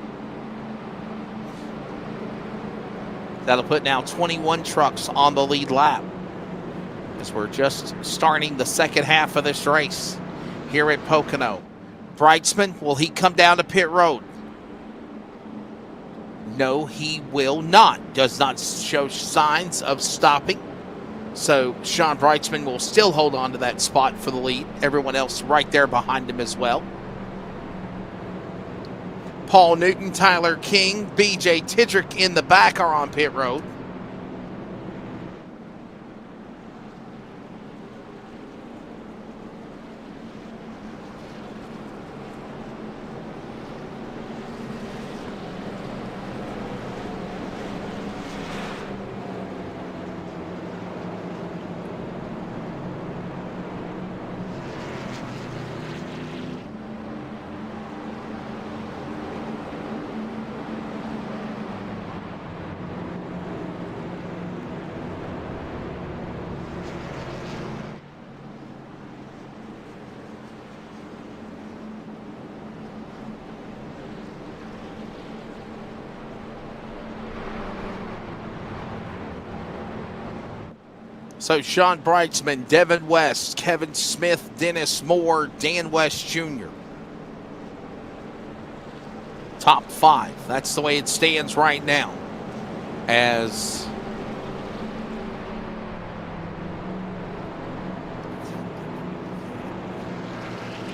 [SPEAKER 4] That'll put now 21 trucks on the lead lap as we're just starting the second half of this race here at Pocono. Brightsman, will he come down to pit road? No, he will not. Does not show signs of stopping. So Sean Brightsman will still hold on to that spot for the lead. Everyone else right there behind him as well. Paul Newton, Tyler King, BJ Tidrick in the back are on pit road. So Sean Breitzman, Devin West, Kevin Smith, Dennis Moore, Dan West Jr. Top 5. That's the way it stands right now. As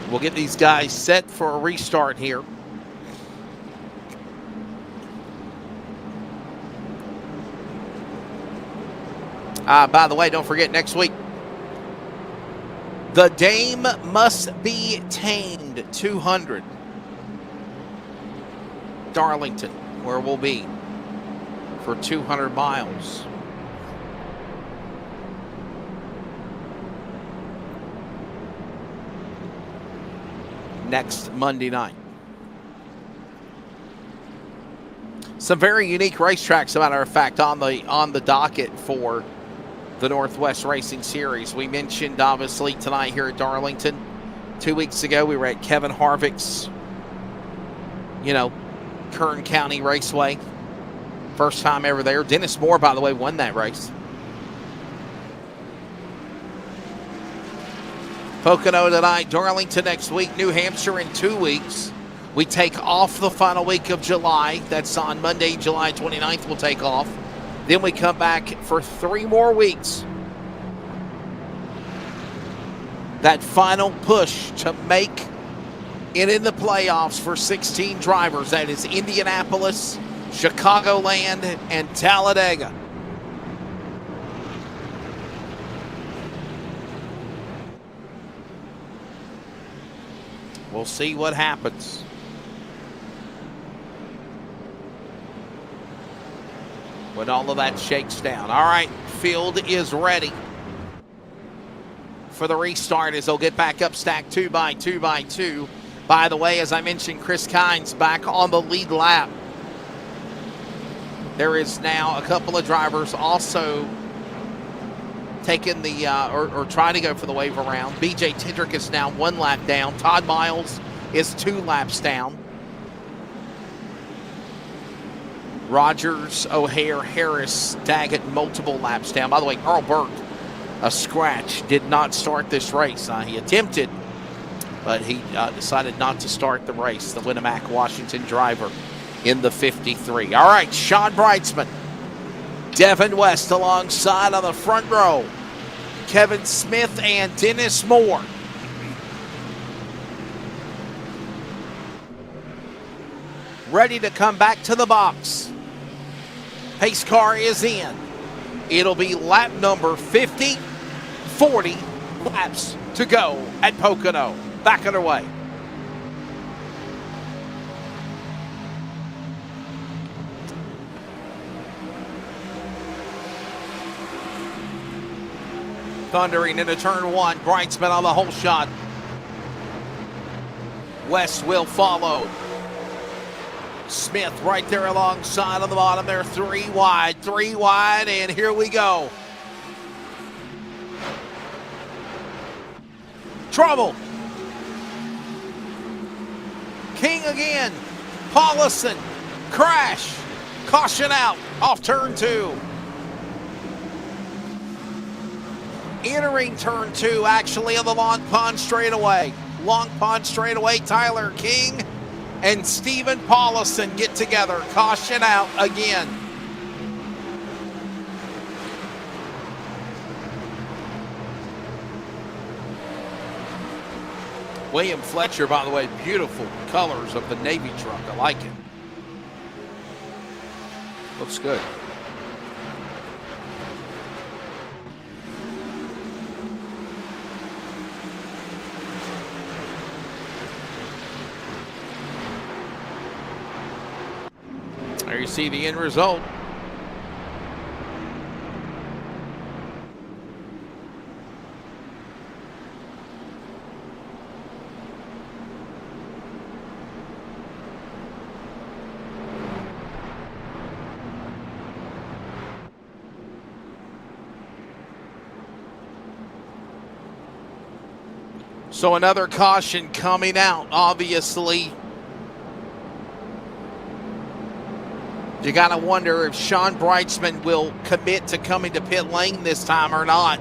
[SPEAKER 4] we'll get these guys set for a restart here. By the way, don't forget next week, the Dame Must Be Tamed 200. Darlington, where we'll be for 200 miles. Next Monday night. Some very unique racetracks, as a matter of fact, on the docket for the Northwest Racing Series. We mentioned, obviously, tonight here at Darlington. 2 weeks ago, we were at Kevin Harvick's, Kern County Raceway. First time ever there. Dennis Moore, by the way, won that race. Pocono tonight, Darlington next week, New Hampshire in 2 weeks. We take off the final week of July. That's on Monday, July 29th, we'll take off. Then we come back for 3 more weeks. That final push to make it in the playoffs for 16 drivers. That is Indianapolis, Chicagoland, and Talladega. We'll see what happens. When all of that shakes down. All right, field is ready for the restart as they'll get back up, stack 2 by 2 by 2. By the way, as I mentioned, Chris Kynes back on the lead lap. There is now a couple of drivers also taking the, or trying to go for the wave around. BJ Tendrick is now 1 lap down. Todd Miles is 2 laps down. Rogers, O'Hare, Harris, Daggett, multiple laps down. By the way, Carl Burke, a scratch, did not start this race. He attempted, but he decided not to start the race. The Winnemac, Washington driver in the 53. All right, Sean Breitzman, Devin West alongside on the front row. Kevin Smith and Dennis Moore. Ready to come back to the box. Pace car is in. It'll be lap number 50, 40 laps to go at Pocono. Back underway. Thundering into turn 1. Breitzman on the whole shot. West will follow. Smith right there alongside on the bottom there. 3 wide, and here we go. Trouble. King again. Paulison. Crash. Caution out off turn 2. Entering turn 2, actually, on the Long Pond straightaway. Long Pond straightaway, Tyler King and Stephen Paulison get together. Caution out again. William Fletcher, by the way, beautiful colors of the Navy truck. I like it. Looks good. There you see the end result. So another caution coming out, obviously. You got to wonder if Sean Breitzman will commit to coming to pit lane this time or not.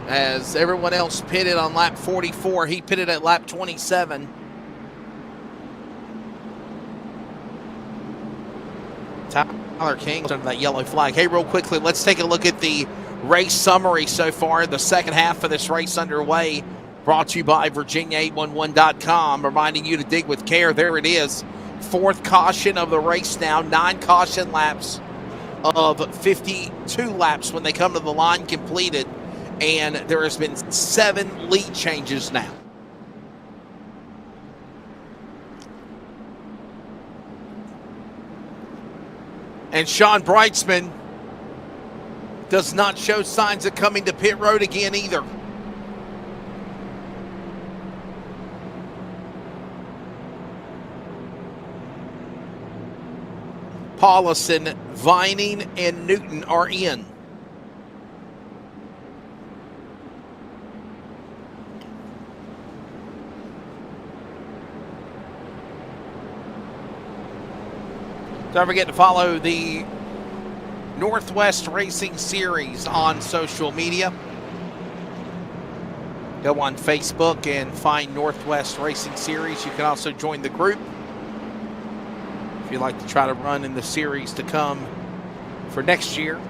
[SPEAKER 4] As everyone else pitted on lap 44, he pitted at lap 27. Tyler King under that yellow flag. Hey, real quickly, let's take a look at the race summary so far. The second half of this race underway, brought to you by Virginia811.com, reminding you to dig with care. There it is. Fourth caution of the race now. 9 caution laps of 52 laps when they come to the line completed. And there has been 7 lead changes now. And Sean Breitzman does not show signs of coming to pit road again either. Paulison, Vining, and Newton are in. Don't forget to follow the Northwest Racing Series on social media. Go on Facebook and find Northwest Racing Series. You can also join the group if you'd like to try to run in the series to come for next year.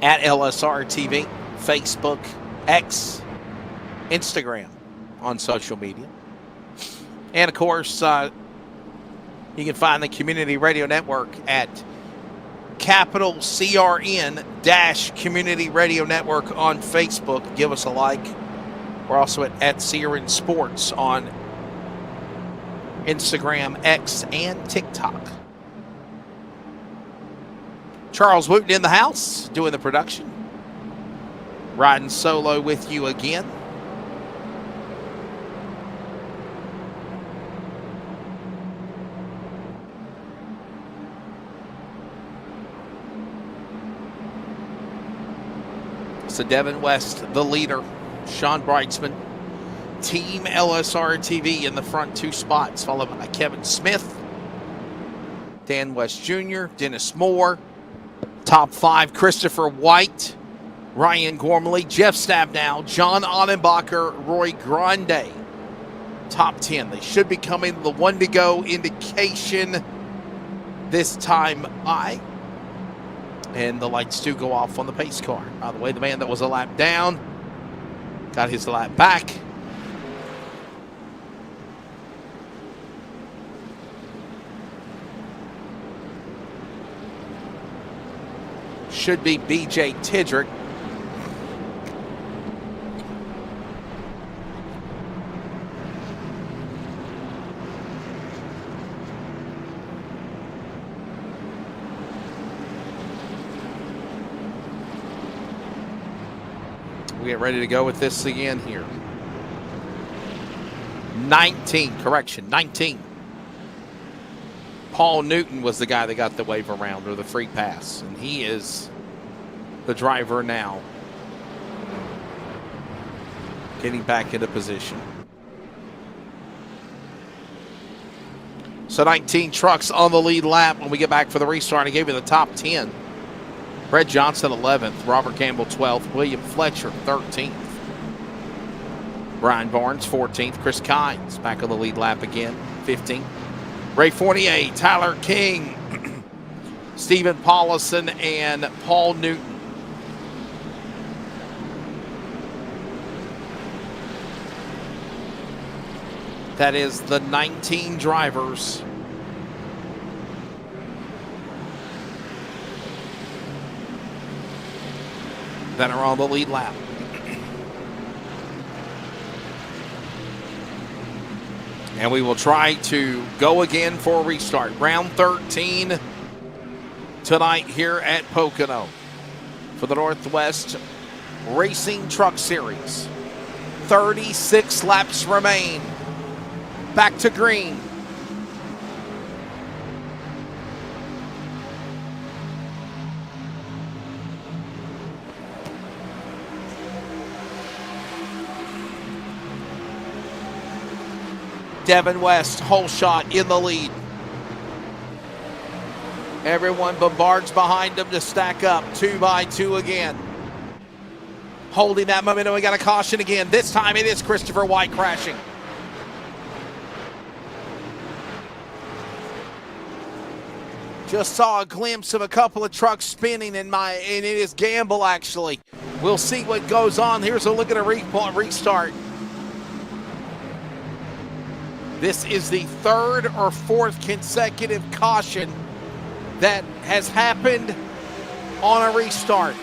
[SPEAKER 4] At LSRTV, Facebook, X, Instagram, on social media. And of course, you can find the Community Radio Network at capital CRN-Community Radio Network on Facebook. Give us a like. We're also at CRN Sports on Instagram, X, and TikTok. Charles Wooten in the house, doing the production. Riding solo with you again. So Devin West, the leader. Sean Breitzman. Team LSRTV in the front 2 spots, followed by Kevin Smith, Dan West Jr., Dennis Moore. Top 5, Christopher White, Ryan Gormley, Jeff Stabnow, John Onnenbacher, Roy Grande. Top 10. They should be coming to the 1 to go indication this time by. And the lights do go off on the pace car. By the way, the man that was a lap down got his lap back. Should be BJ Tidrick. We get ready to go with this again here. 19. Paul Newton was the guy that got the wave around or the free pass, and he is the driver now, getting back into position. So 19 trucks on the lead lap when we get back for the restart. I gave you the top 10. Brett Johnson 11th, Robert Campbell 12th, William Fletcher 13th, Brian Barnes 14th, Chris Kynes back on the lead lap again 15th, Ray Fournier, Tyler King, Stephen Paulison, and Paul Newton. That is the 19 drivers that are on the lead lap. And we will try to go again for a restart. Round 13 tonight here at Pocono for the Northwest Racing Truck Series. 36 laps remain. Back to green. Devin West, whole shot in the lead. Everyone bombards behind him to stack up 2 by 2 again. Holding that momentum, we got a caution again. This time it is Christopher White crashing. Just saw a glimpse of a couple of trucks spinning and it is Gamble actually. We'll see what goes on. Here's a look at a restart. This is the 3rd or 4th consecutive caution that has happened on a restart.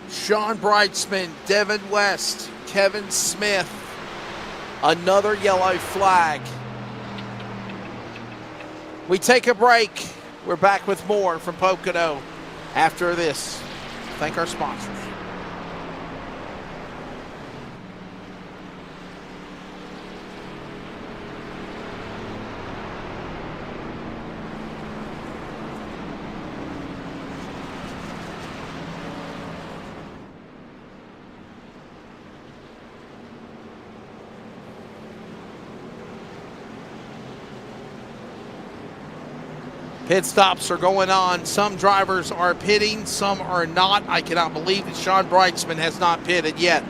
[SPEAKER 4] Sean Brightsman, Devin West, Kevin Smith, another yellow flag. We take a break. We're back with more from Pocono after this. Thank our sponsors. Pit stops are going on. Some drivers are pitting, some are not. I cannot believe that Sean Brightsman has not pitted yet.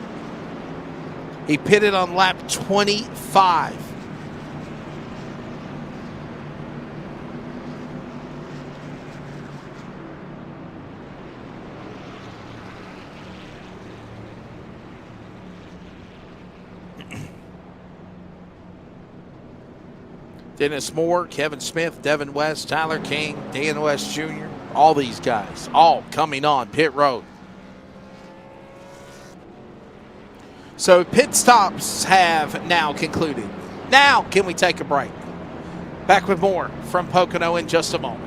[SPEAKER 4] He pitted on lap 25. Dennis Moore, Kevin Smith, Devin West, Tyler King, Dan West Jr., all these guys, all coming on pit road. So pit stops have now concluded. Now can we take a break? Back with more from Pocono in just a moment.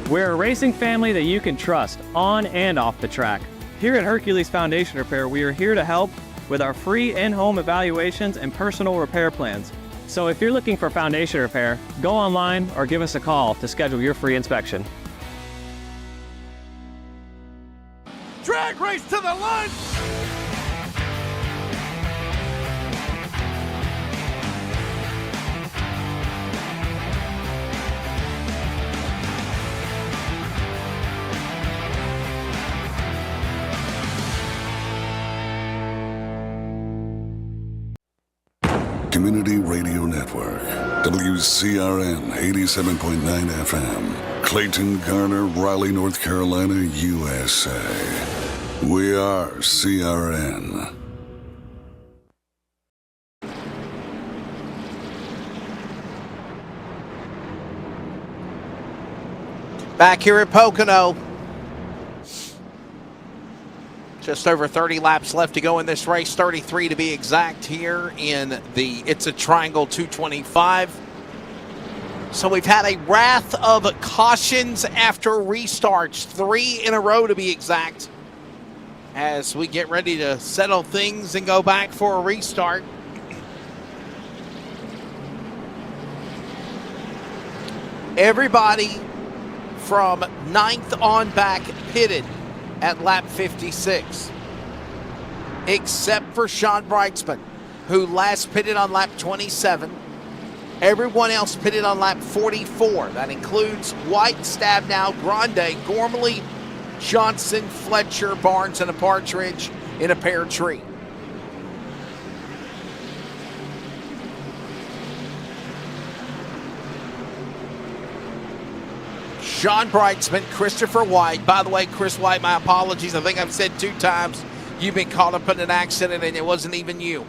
[SPEAKER 7] We're a racing family that you can trust on and off the track. Here at Hercules Foundation Repair, we are here to help with our free in-home evaluations and personal repair plans. So if you're looking for foundation repair, go online or give us a call to schedule your free inspection.
[SPEAKER 6] Drag race to the line.
[SPEAKER 5] Community Radio Network, WCRN 87.9 FM, Clayton, Garner, Raleigh, North Carolina, USA. We are CRN.
[SPEAKER 4] Back here at Pocono. Just over 30 laps left to go in this race, 33 to be exact here in the It's a Triangle 225. So we've had a wrath of cautions after restarts, 3 in a row to be exact, as we get ready to settle things and go back for a restart. Everybody from 9th on back pitted at lap 56, except for Sean Brightsman, who last pitted on lap 27. Everyone else pitted on lap 44. That includes White, Stabnow, Grande, Gormley, Johnson, Fletcher, Barnes, and a Partridge in a pear tree. Sean Brightsman, Christopher White. By the way, Chris White, my apologies. I think I've said 2 times you've been caught up in an accident and it wasn't even you.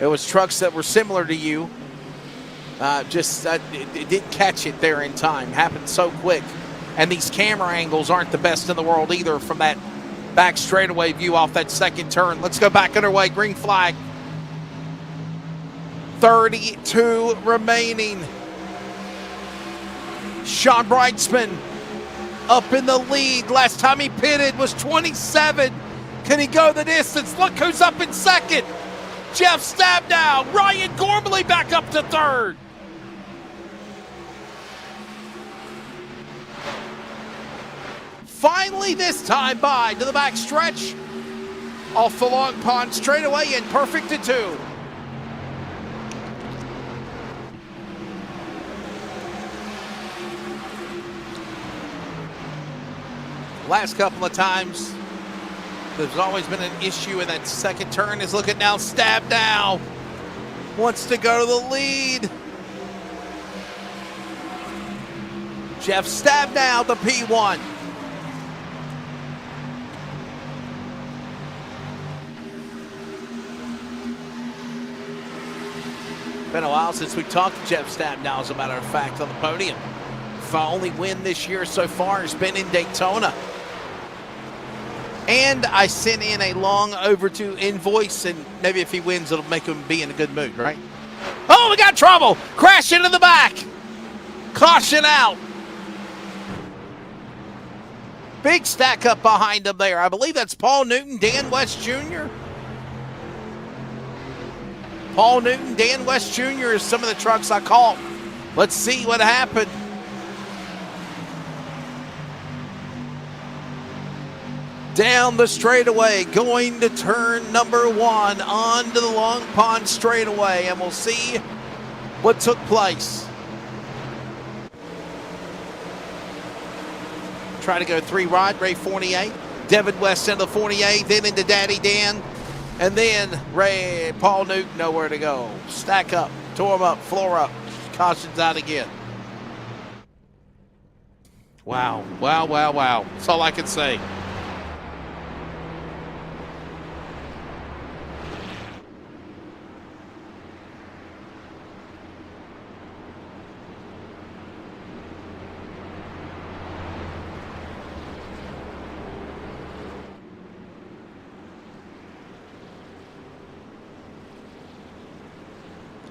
[SPEAKER 4] It was trucks that were similar to you. It didn't catch it there in time. Happened so quick. And these camera angles aren't the best in the world either from that back straightaway view off that second turn. Let's go back underway. Green flag. 32 remaining. Sean Brightsman up in the lead. Last time he pitted was 27. Can he go the distance? Look who's up in second. Jeff Stabnow. Ryan Gormley back up to third. Finally this time by to the back stretch. Off the long pond straightaway and perfect to 2. Last couple of times, there's always been an issue in that second turn. Is look at now, Stabnow wants to go to the lead. Jeff Stabnow, the P1. Been a while since we talked to Jeff Stabnow, as a matter of fact, on the podium. The only win this year so far has been in Daytona. And I sent in a long overdue invoice, and maybe if he wins, it'll make him be in a good mood, right? Oh, we got trouble! Crash into the back! Caution out! Big stack up behind him there. I believe that's Paul Newton, Dan West Jr. Paul Newton, Dan West Jr. is some of the trucks I caught. Let's see what happened. Down the straightaway, going to turn number 1 onto the long pond straightaway, and we'll see what took place. Try to go 3 wide, Ray Fournier. Devin West into the 48, then into Daddy Dan. And then Paul Newton, nowhere to go. Stack up, tore him up, floor up. Caution's out again. Wow, wow, wow, wow. That's all I can say.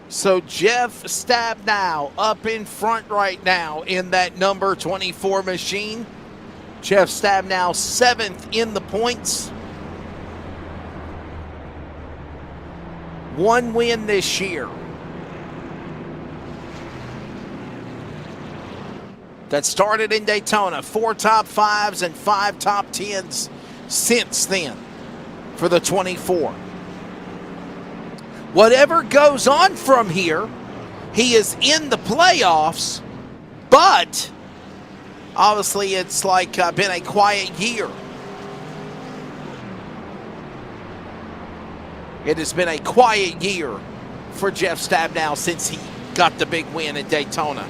[SPEAKER 4] So Jeff Stabnow up in front right now in that number 24 machine. Jeff Stabnow 7th in the points. 1 win this year. That started in Daytona. 4 top 5s and 5 top 10s since then for the 24. Whatever goes on from here, he is in the playoffs, but obviously it's like been a quiet year. It has been a quiet year for Jeff Stabnow since he got the big win at Daytona.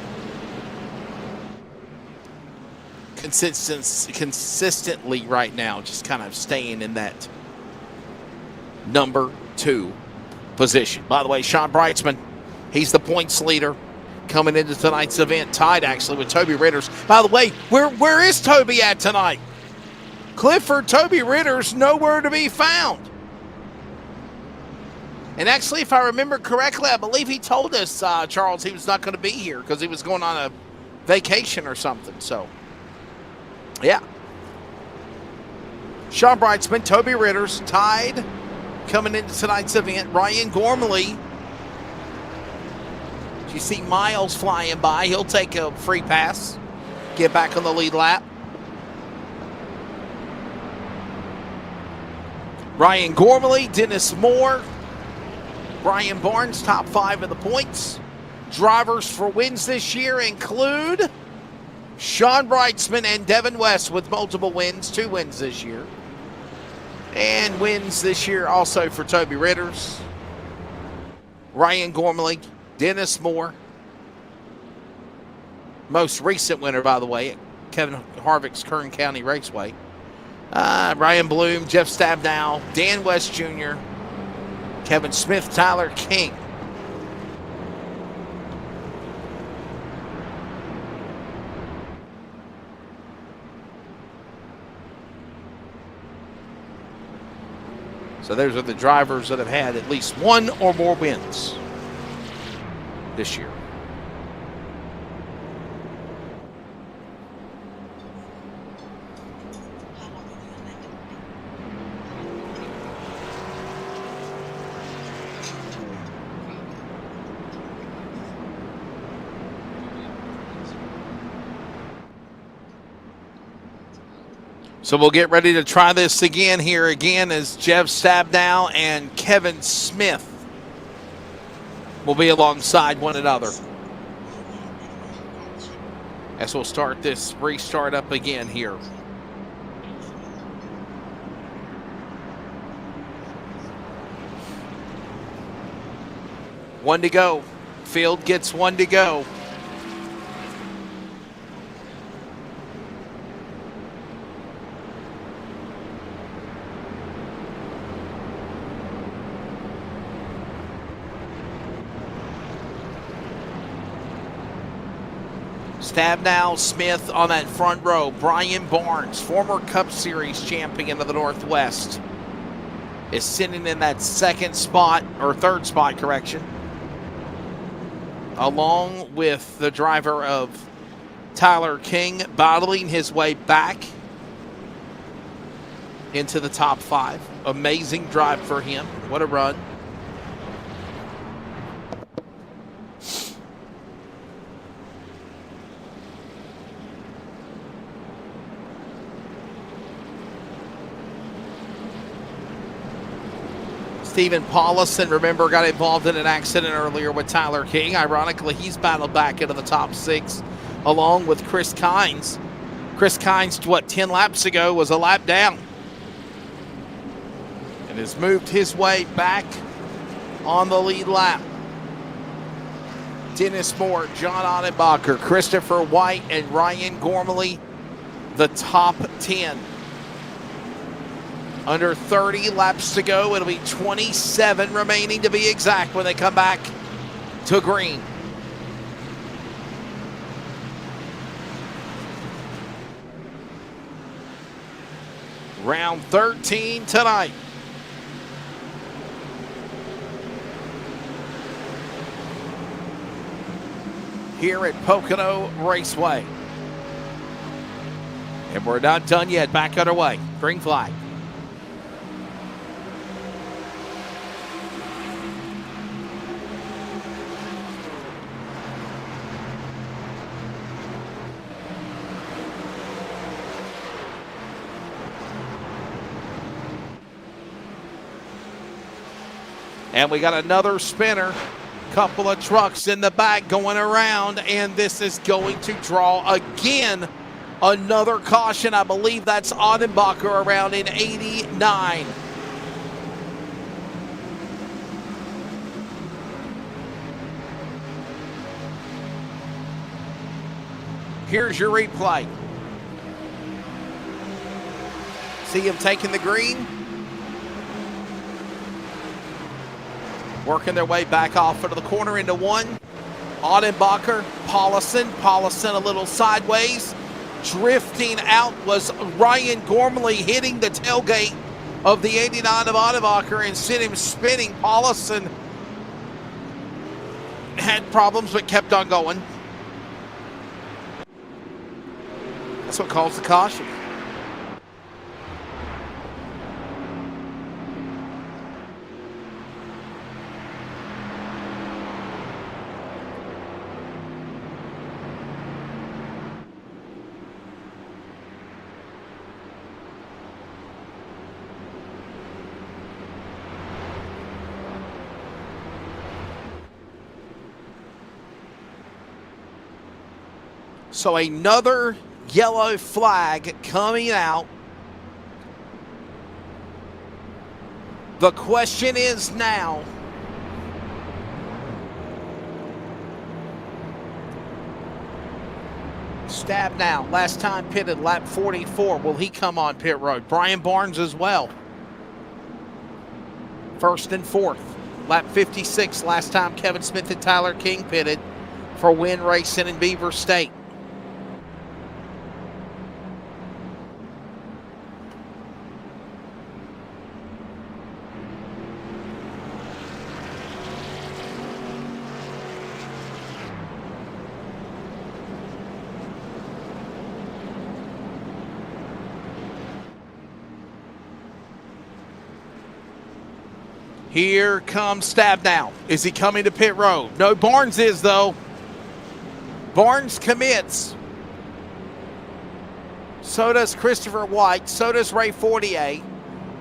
[SPEAKER 4] Consistently right now, just kind of staying in that number 2 position. By the way, Sean Brightsman, he's the points leader coming into tonight's event, tied actually with Toby Ritters. By the way, where is Toby at tonight? Clifford, Toby Ritters, nowhere to be found. And actually, if I remember correctly, I believe he told us, Charles, he was not going to be here because he was going on a vacation or something. So, yeah. Sean Brightsman, Toby Ritters tied coming into tonight's event. Ryan Gormley. You see Miles flying by. He'll take a free pass. Get back on the lead lap. Ryan Gormley, Dennis Moore, Brian Barnes, top 5 of the points. Drivers for wins this year include Sean Brightsman and Devin West with multiple wins, 2 wins this year. And wins this year also for Toby Ritters, Ryan Gormley, Dennis Moore. Most recent winner, by the way, at Kevin Harvick's Kern County Raceway. Ryan Bloom, Jeff Stabnow, Dan West Jr., Kevin Smith, Tyler King. So those are the drivers that have had at least 1 or more wins this year. So we'll get ready to try this again here as Jeff Stabnow and Kevin Smith will be alongside one another. As we'll start this restart up again here. One to go. Field gets 1 to go. Stabnow, Smith on that front row. Brian Barnes, former Cup Series champion of the Northwest, is sitting in that third spot, along with the driver of Tyler King, battling his way back into the top 5. Amazing drive for him. What a run. Stephen Paulison, remember, got involved in an accident earlier with Tyler King. Ironically, he's battled back into the top 6 along with Chris Kynes. Chris Kynes, 10 laps ago, was a lap down and has moved his way back on the lead lap. Dennis Moore, John Ottenbacher, Christopher White, and Ryan Gormley, the top 10. Under 30 laps to go. It'll be 27 remaining to be exact when they come back to green. Round 13 tonight. Here at Pocono Raceway. And we're not done yet. Back underway. Green flag. And we got another spinner. Couple of trucks in the back going around, and this is going to draw again another caution. I believe that's Ottenbacher around in 89. Here's your replay. See him taking the green. Working their way back off into the corner into 1. Ottenbacher, Paulison a little sideways. Drifting out was Ryan Gormley, hitting the tailgate of the 89 of Adebacher and sent him spinning. Paulison had problems but kept on going. That's what caused the caution. So another yellow flag coming out. The question is now, Stab now, last time pitted, lap 44. Will he come on pit road? Brian Barnes as well. First and fourth. Lap 56, last time Kevin Smith and Tyler King pitted for Win Racing in Beaver State. Here comes Stab now. Is he coming to pit road? No, Barnes is, though. Barnes commits. So does Christopher White. So does Ray Fortier.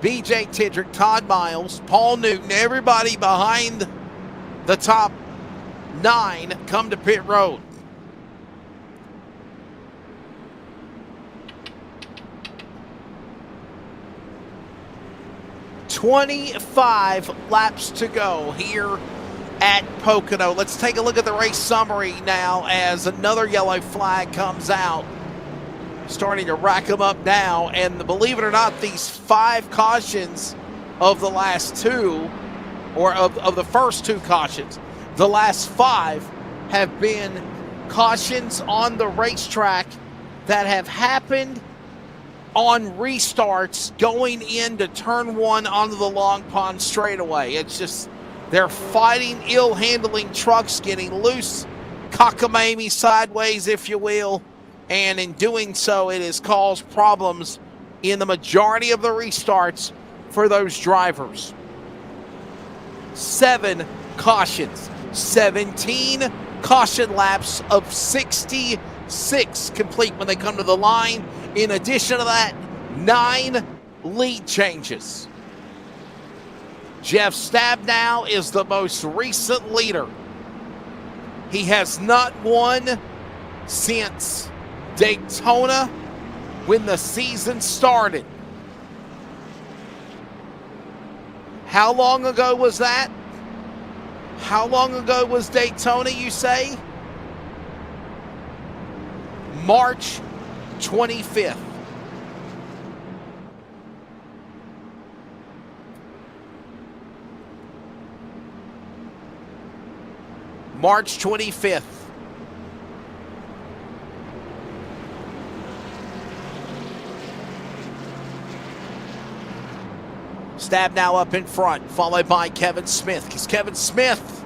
[SPEAKER 4] BJ Tidrick, Todd Miles, Paul Newton. Everybody behind the top 9 come to pit road. $25 laps to go here at Pocono. Let's take a look at the race summary now as another yellow flag comes out. Starting to rack them up now, and believe it or not, these 5 cautions of the last 2, or of the first 2 cautions, the last 5 have been cautions on the racetrack that have happened on restarts going into turn 1 onto the Long Pond straightaway. It's just, they're fighting ill-handling trucks, getting loose, cockamamie sideways, if you will, and in doing so, it has caused problems in the majority of the restarts for those drivers. 7 cautions, 17 caution laps of 66 complete when they come to the line. In addition to that, 9 lead changes. Jeff Stabnow is the most recent leader. He has not won since Daytona when the season started. How long ago was that? How long ago was Daytona, you say? March 25th. March 25th. Stab now up in front, followed by Kevin Smith. Because Kevin Smith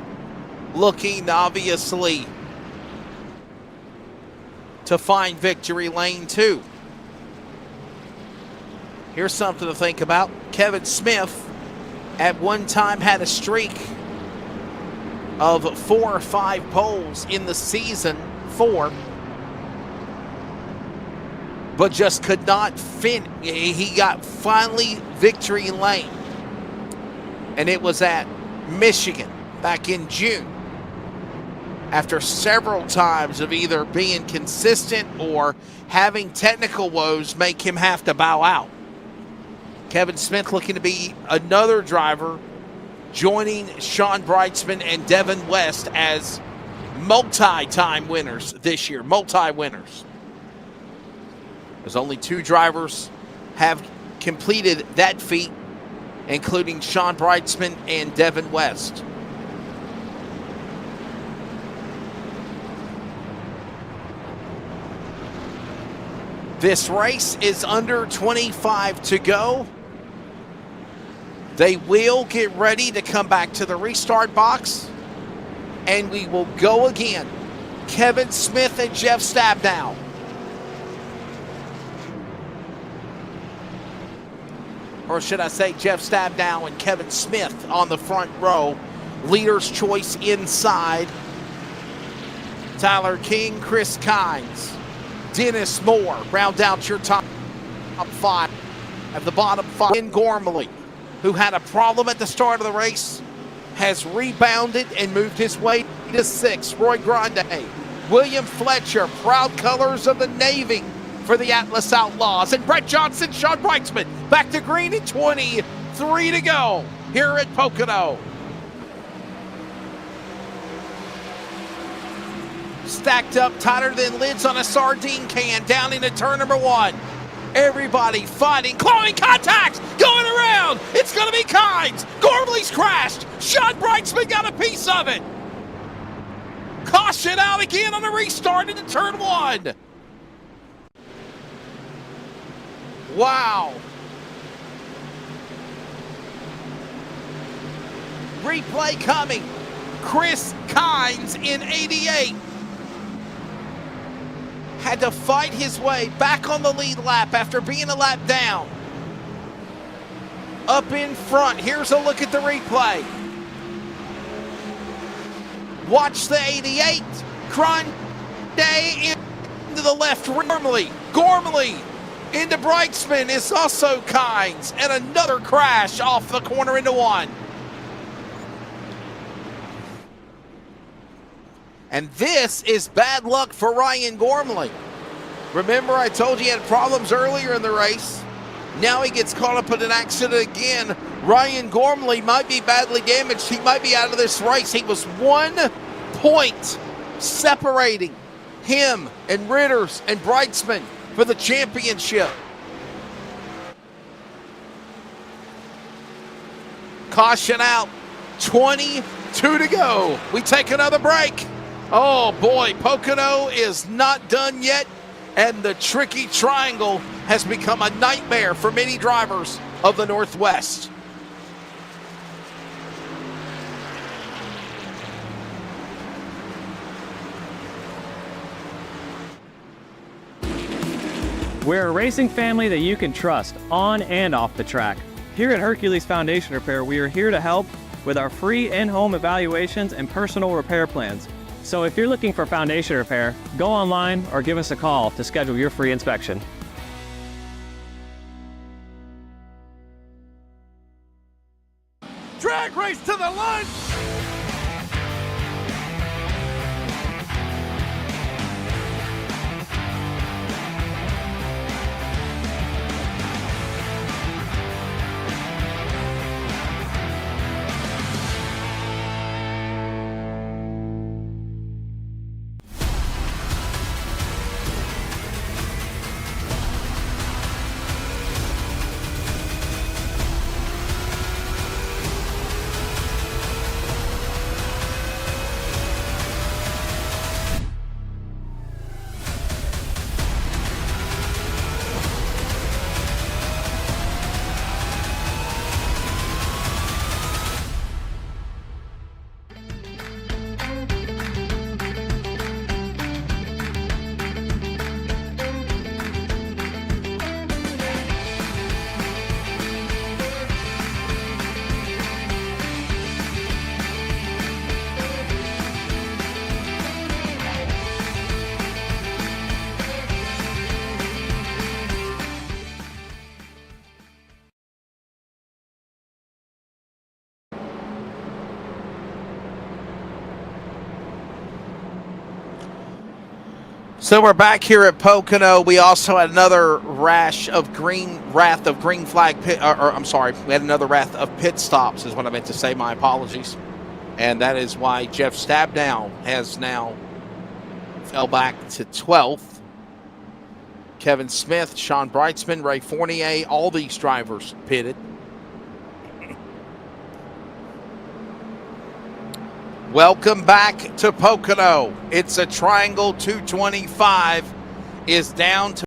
[SPEAKER 4] looking obviously to find victory lane 2. Here's something to think about. Kevin Smith at one time had a streak of 4 or 5 poles in the season 4, but just could not finish. He got finally victory lane, and it was at Michigan back in June. After several times of either being consistent or having technical woes make him have to bow out. Kevin Smith looking to be another driver, joining Sean Breitzman and Devin West as multi-time winners this year, multi-winners. There's only 2 drivers have completed that feat, including Sean Breitzman and Devin West. This race is under 25 to go. They will get ready to come back to the restart box, and we will go again. Kevin Smith and Jeff Stabnow. Or should I say Jeff Stabnow and Kevin Smith on the front row. Leader's choice inside. Tyler King, Chris Kynes, Dennis Moore round out your top five. At the bottom five, Ben Gormley, who had a problem at the start of the race, has rebounded and moved his way to 6. Roy Grande, William Fletcher, proud colors of the Navy for the Atlas Outlaws, and Brett Johnson, Sean Brightsman, back to green in 23 to go here at Pocono. Stacked up tighter than lids on a sardine can down into turn number 1. Everybody fighting, clawing contacts, going around. It's going to be Kynes. Gormley's crashed. Sean Brightsman got a piece of it. Caution out again on the restart into turn 1. Wow. Replay coming. Chris Kynes in 88. Had to fight his way back on the lead lap after being a lap down. Up in front, here's a look at the replay. Watch the 88. Grande into the left, Gormley into Brightsman is also Kynes, and another crash off the corner into 1. And this is bad luck for Ryan Gormley. Remember, I told you he had problems earlier in the race. Now he gets caught up in an accident again. Ryan Gormley might be badly damaged. He might be out of this race. He was 1 point separating him and Ritters and Brightsman for the championship. Caution out. 22 to go. We take another break. Oh boy, Pocono is not done yet, and the tricky triangle has become a nightmare for many drivers of the Northwest.
[SPEAKER 7] We're a racing family that you can trust on and off the track. Here at Hercules Foundation Repair, we are here to help with our free in-home evaluations and personal repair plans. So if you're looking for foundation repair, go online or give us a call to schedule your free inspection.
[SPEAKER 6] Drag race to the line.
[SPEAKER 4] So we're back here at Pocono. We also had another wrath of green flag pit, I'm sorry, we had another wrath of pit stops is what I meant to say, my apologies. And that is why Jeff Stabnow has now fell back to 12th. Kevin Smith, Sean Brightsman, Ray Fournier, all these drivers pitted. Welcome back to Pocono. It's a triangle. 225 is down to